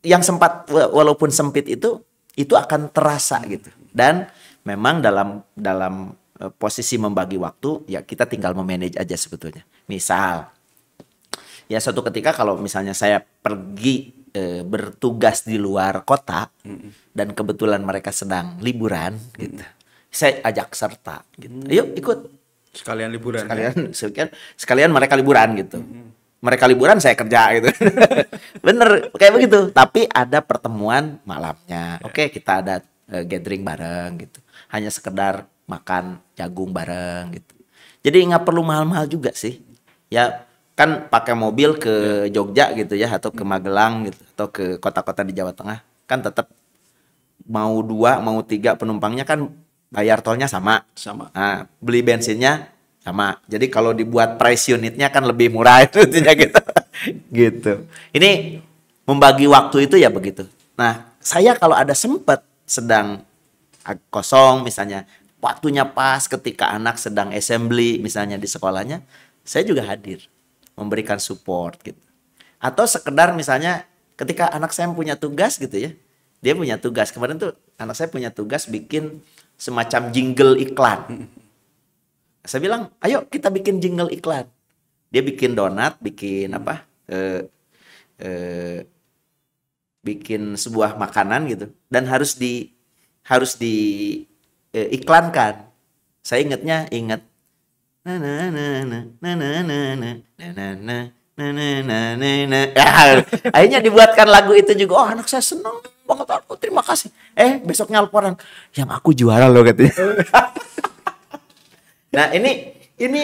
yang sempat walaupun sempit itu akan terasa gitu. Dan memang dalam posisi membagi waktu ya kita tinggal memanage aja sebetulnya. Misal ya suatu ketika kalau misalnya saya pergi bertugas di luar kota dan kebetulan mereka sedang liburan gitu. Saya ajak serta gitu. Yuk ikut sekalian liburan. Sekalian mereka liburan gitu. Mereka liburan saya kerja gitu. Bener kayak begitu. Tapi ada pertemuan malamnya. Oke, kita ada gathering bareng gitu. Hanya sekedar makan jagung bareng gitu. Jadi nggak perlu mahal-mahal juga sih. Ya kan pakai mobil ke Jogja gitu ya atau ke Magelang gitu atau ke kota-kota di Jawa Tengah kan tetap mau 2 mau 3 penumpangnya kan bayar tolnya sama. Nah, beli bensinnya sama. Jadi kalau dibuat price unitnya kan lebih murah itu gitu. Gitu. Ini membagi waktu itu ya begitu. Nah, saya kalau ada sempat sedang kosong misalnya waktunya pas ketika anak sedang assembly misalnya di sekolahnya, saya juga hadir. Memberikan support gitu. Atau sekedar misalnya ketika anak saya punya tugas gitu ya. Dia punya tugas. Kemarin tuh anak saya punya tugas bikin semacam jingle iklan. Saya bilang, "Ayo kita bikin jingle iklan." Dia bikin donat, bikin eh, bikin sebuah makanan gitu dan harus di iklankan. Saya ingat na na na na na na na na na na na na na na na. Akhirnya dibuatkan lagu itu juga. Oh, anak saya senang banget, aku terima kasih. Besoknya laporan, yang aku juara loh katanya. Nah, ini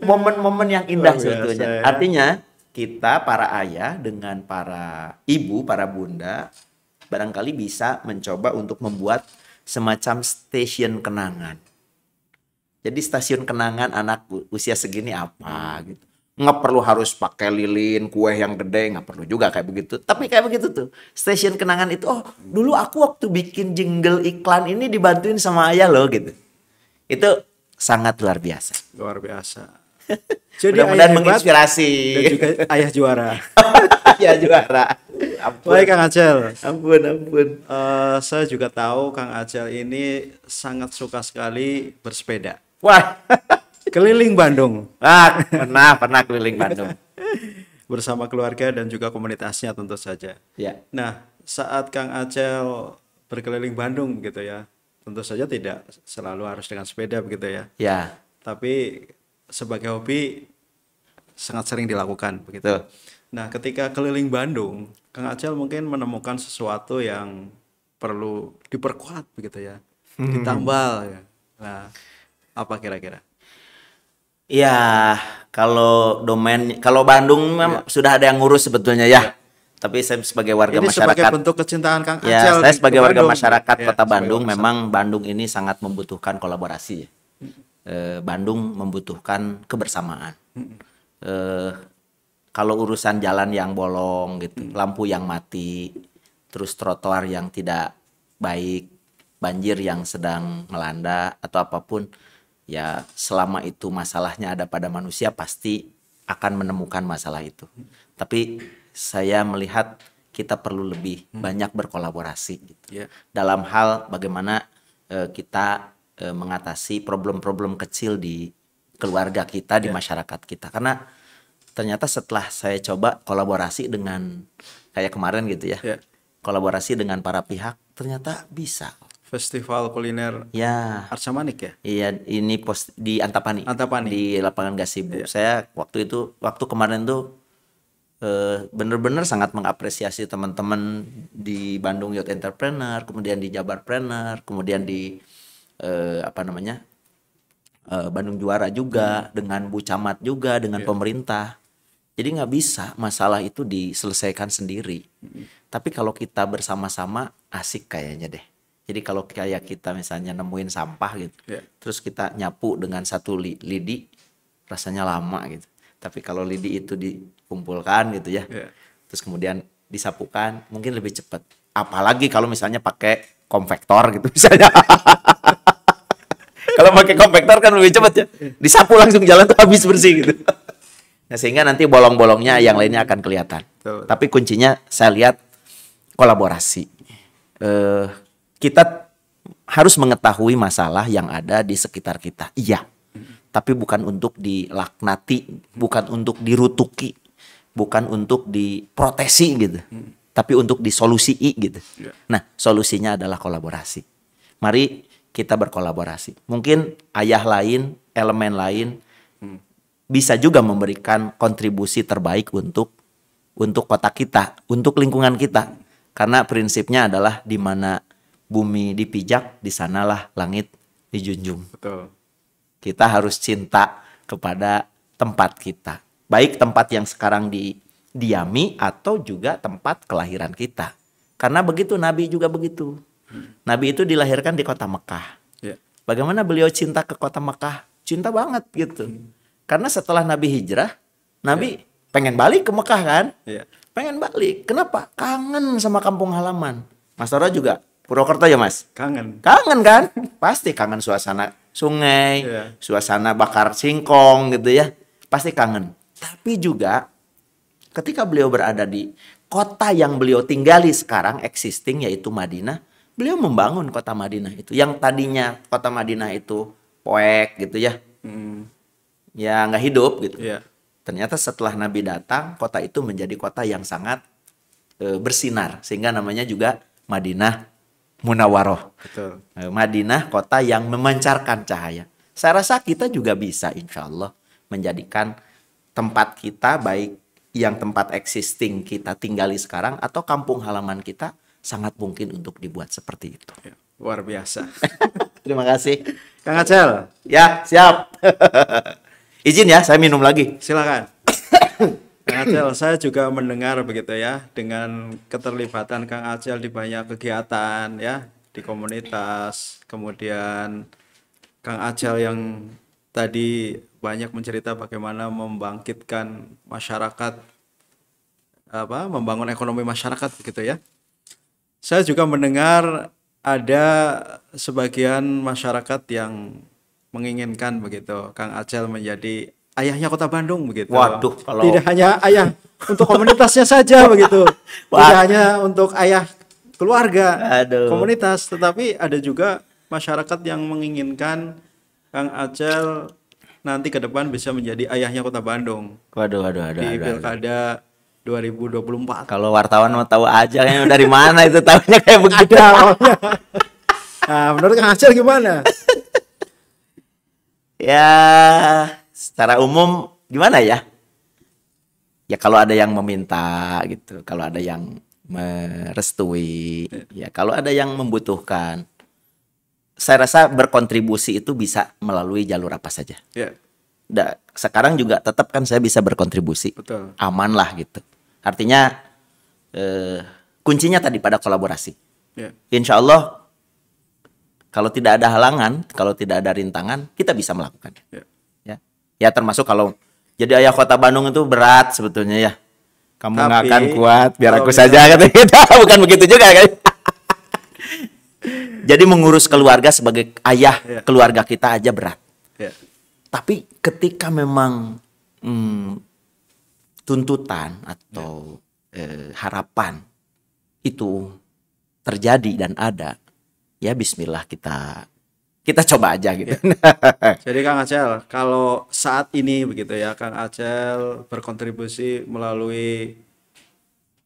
momen-momen yang indah sebetulnya. Artinya kita para ayah dengan para ibu, para bunda barangkali bisa mencoba untuk membuat semacam stasiun kenangan. Jadi stasiun kenangan anak usia segini apa gitu. Nggak perlu harus pakai lilin, kue yang gede, nggak perlu juga kayak begitu. Tapi kayak begitu tuh. Stasiun kenangan itu, oh dulu aku waktu bikin jingle iklan ini dibantuin sama ayah loh gitu. Itu sangat luar biasa. Luar biasa. Jadi mudah-mudahan menginspirasi. Dan juga ayah juara. Ayah juara. Ampun. Baik Kang Acel. Ampun. Saya juga tahu Kang Acel ini sangat suka sekali bersepeda. Wah. Keliling Bandung. Pernah keliling Bandung. Bersama keluarga dan juga komunitasnya tentu saja. Ya. Nah, saat Kang Acel berkeliling Bandung gitu ya, tentu saja tidak selalu harus dengan sepeda begitu ya. Ya. Tapi sebagai hobi sangat sering dilakukan begitu. Tuh. Nah, ketika keliling Bandung, Kang Acel mungkin menemukan sesuatu yang perlu diperkuat begitu ya, ditambal ya. Nah, apa kira-kira? Ya, kalau Bandung memang sudah ada yang ngurus sebetulnya ya. Tapi saya sebagai warga Ini masyarakat, sebagai bentuk kecintaan Kang ya, Acel. saya sebagai warga Bandung. masyarakat Ya, Kota Bandung, sebagai memang Bandung ini sangat membutuhkan kolaborasi. Bandung membutuhkan kebersamaan. Kalau urusan jalan yang bolong gitu, lampu yang mati, terus trotoar yang tidak baik, banjir yang sedang melanda atau apapun, ya selama itu masalahnya ada pada manusia pasti akan menemukan masalah itu. Tapi saya melihat kita perlu lebih banyak berkolaborasi gitu. Dalam hal bagaimana kita mengatasi problem-problem kecil di keluarga kita, di masyarakat kita. Karena ternyata setelah saya coba kolaborasi dengan kayak kemarin gitu ya, kolaborasi dengan para pihak, ternyata bisa. Festival kuliner Arca Manik ya? Iya, ini di Antapani. Di lapangan Gasibu. Saya waktu kemarin tuh bener-bener sangat mengapresiasi teman-teman di Bandung Youth Entrepreneur, kemudian di Jabarpreneur, kemudian di Bandung Juara juga, dengan Bu Camat juga, dengan pemerintah. Jadi nggak bisa masalah itu diselesaikan sendiri. Tapi kalau kita bersama-sama asik kayaknya deh. Jadi kalau kayak kita misalnya nemuin sampah gitu, terus kita nyapu dengan satu lidi, rasanya lama gitu. Tapi kalau lidi itu dikumpulkan gitu ya, terus kemudian disapukan, mungkin lebih cepat. Apalagi kalau misalnya pakai konvektor gitu misalnya. Kalau pakai konvektor kan lebih cepat ya, disapu langsung jalan tuh habis bersih gitu. Nah, sehingga nanti bolong-bolongnya yang lainnya akan kelihatan. Tapi kuncinya saya lihat kolaborasi. Kita harus mengetahui masalah yang ada di sekitar kita. Iya. Tapi bukan untuk dilaknati, bukan untuk dirutuki, bukan untuk diprotesi gitu. Tapi untuk disolusii gitu. Nah, solusinya adalah kolaborasi. Mari kita berkolaborasi. Mungkin ayah lain, elemen lain bisa juga memberikan kontribusi terbaik untuk kota kita, untuk lingkungan kita. Karena prinsipnya adalah di mana bumi dipijak, di sanalah langit dijunjung. Betul. Kita harus cinta kepada tempat kita. Baik tempat yang sekarang didiami atau juga tempat kelahiran kita. Karena begitu Nabi juga begitu. Nabi itu dilahirkan di kota Mekah. Bagaimana beliau cinta ke kota Mekah? Cinta banget gitu. Karena setelah Nabi hijrah, Nabi pengen balik ke Mekah kan? Pengen balik. Kenapa? Kangen sama kampung halaman. Mas Toro juga Purwokerto ya Mas? Kangen kan? Pasti kangen suasana sungai, suasana bakar singkong gitu ya. Pasti kangen. Tapi juga ketika beliau berada di kota yang beliau tinggali sekarang existing yaitu Madinah, beliau membangun kota Madinah itu. Yang tadinya kota Madinah itu poek gitu ya. Ya nggak hidup gitu. Ternyata setelah Nabi datang, kota itu menjadi kota yang sangat bersinar, sehingga namanya juga Madinah Munawwaroh. Betul. Madinah, kota yang memancarkan cahaya. Saya rasa kita juga bisa insya Allah menjadikan tempat kita, baik yang tempat existing kita tinggali sekarang atau kampung halaman kita, sangat mungkin untuk dibuat seperti itu. Ya, luar biasa. Terima kasih. Kang Acel, Ya, siap. Izin ya, saya minum lagi. silakan. Kang Acel, saya juga mendengar begitu ya, dengan keterlibatan Kang Acel di banyak kegiatan ya, di komunitas, kemudian Kang Acel yang tadi banyak mencerita bagaimana membangkitkan masyarakat, membangun ekonomi masyarakat begitu ya. Saya juga mendengar ada sebagian masyarakat yang menginginkan begitu Kang Acel menjadi ayahnya Kota Bandung begitu. Waduh, kalau- tidak hanya ayah untuk komunitasnya saja begitu. Tidak hanya untuk ayah keluarga, Aduh. komunitas, tetapi ada juga masyarakat yang menginginkan Kang Acel nanti ke depan bisa menjadi ayahnya Kota Bandung Waduh. di Pilkada 2024. Kalau wartawan mau tahu aja kayaknya dari mana itu tahunya kayak begitu. Ada maunya. Nah, menurut Kang Acel gimana? Ya, secara umum gimana ya? Ya kalau ada yang meminta gitu, kalau ada yang merestui, ya kalau ada yang membutuhkan. Saya rasa berkontribusi itu bisa melalui jalur apa saja. Ya, Sekarang juga tetap kan saya bisa berkontribusi. betul. Aman lah gitu. Artinya kuncinya tadi pada kolaborasi. Ya, Insya Allah kalau tidak ada halangan, kalau tidak ada rintangan, kita bisa melakukan. ya. Ya termasuk kalau jadi ayah Kota Bandung itu berat sebetulnya ya. Kamu nggak Tapi, akan kuat, biar kalau aku saja kata kita. Bukan begitu juga kan? Jadi mengurus keluarga sebagai ayah Ya. keluarga kita aja berat. Ya, Tapi ketika memang tuntutan atau harapan itu terjadi dan ada, ya Bismillah kita coba aja gitu. jadi Kang Acel, kalau saat ini begitu ya, Kang Acel berkontribusi melalui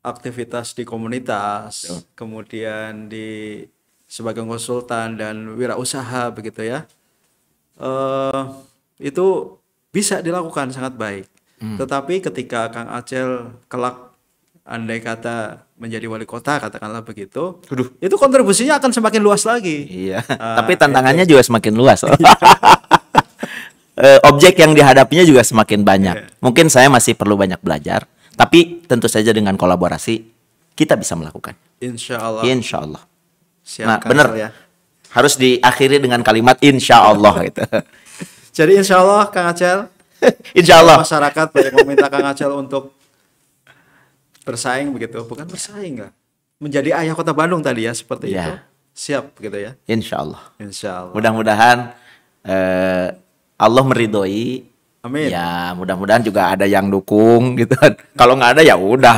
aktivitas di komunitas, kemudian di sebagai konsultan dan wirausaha begitu ya, itu bisa dilakukan sangat baik. Tetapi ketika Kang Acel kelak andai kata menjadi wali kota, katakanlah begitu, itu kontribusinya akan semakin luas lagi. Iya. Tapi tantangannya juga semakin luas. Objek yang dihadapinya juga semakin banyak. Mungkin saya masih perlu banyak belajar, tapi tentu saja dengan kolaborasi kita bisa melakukan. Insya Allah. Insya Allah. Siap, Nah, Kang benar. Acel ya. Harus diakhiri dengan kalimat insya Allah gitu. Jadi insya Allah Kang Acel, Insya Allah. masyarakat banyak meminta Kang Acel untuk bersaing begitu, bukan bersaing lah, menjadi ayah Kota Bandung tadi ya, seperti Ya. itu. Siap begitu ya. Insya Allah. Insya Allah. Mudah-mudahan Allah meridhoi. Amin. Ya, mudah-mudahan juga ada yang dukung gitu kan. Kalau nggak ada ya udah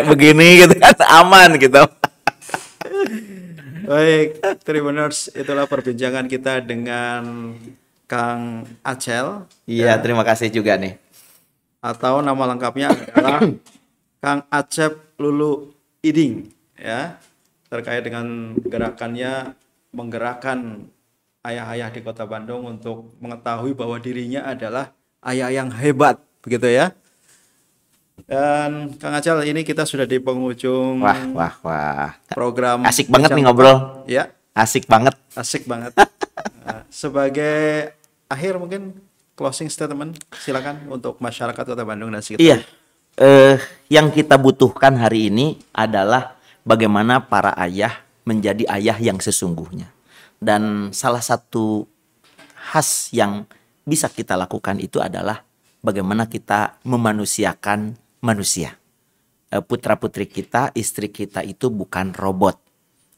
begini gitu kan, aman gitu. Baik, Tribuners, itulah perbincangan kita dengan Kang Acel, Iya, terima kasih juga nih. atau nama lengkapnya adalah Kang Acep Lulu Iding ya, terkait dengan gerakannya menggerakkan ayah-ayah di Kota Bandung untuk mengetahui bahwa dirinya adalah ayah yang hebat begitu ya. Dan Kang Acel, ini kita sudah di penghujung Wah. program Asik banget nih Bincang ngobrol. Tepat. Ya, Asik banget. asik banget. Nah, sebagai akhir mungkin closing statement silakan untuk masyarakat Kota Bandung dan sekitar. Iya. Yang kita butuhkan hari ini adalah bagaimana para ayah menjadi ayah yang sesungguhnya. Dan salah satu khas yang bisa kita lakukan itu adalah bagaimana kita memanusiakan manusia. Putra-putri kita, istri kita itu bukan robot.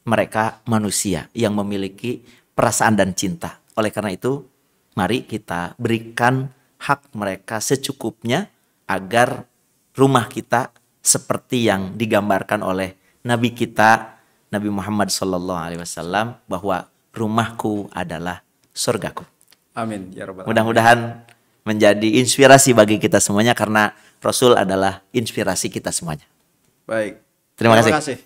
Mereka manusia yang memiliki perasaan dan cinta. Oleh karena itu, mari kita berikan hak mereka secukupnya agar rumah kita seperti yang digambarkan oleh Nabi kita, Nabi Muhammad SAW, bahwa rumahku adalah surgaku. Amin ya rabbal alamin. Mudah-mudahan menjadi inspirasi bagi kita semuanya karena Rasul adalah inspirasi kita semuanya. Baik. Terima kasih.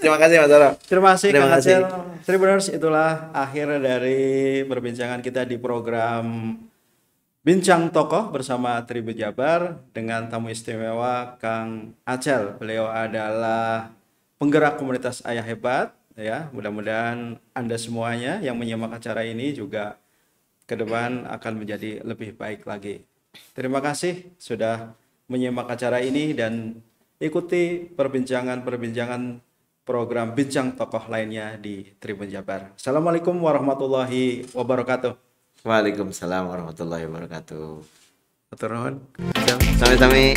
Terima kasih Mas Oro. Terima kasih Terima Kang kasih. Acel. Tribuners, itulah akhir dari perbincangan kita di program Bincang Tokoh bersama Tribun Jabar dengan tamu istimewa Kang Acel. Beliau adalah penggerak komunitas Ayah Hebat ya. Mudah-mudahan Anda semuanya yang menyimak acara ini juga ke depan akan menjadi lebih baik lagi. Terima kasih sudah menyimak acara ini dan ikuti perbincangan-perbincangan program Bincang Tokoh lainnya di Tribun Jabar. Assalamualaikum warahmatullahi wabarakatuh. Waalaikumsalam warahmatullahi wabarakatuh. Atur nuhun. Sami-sami.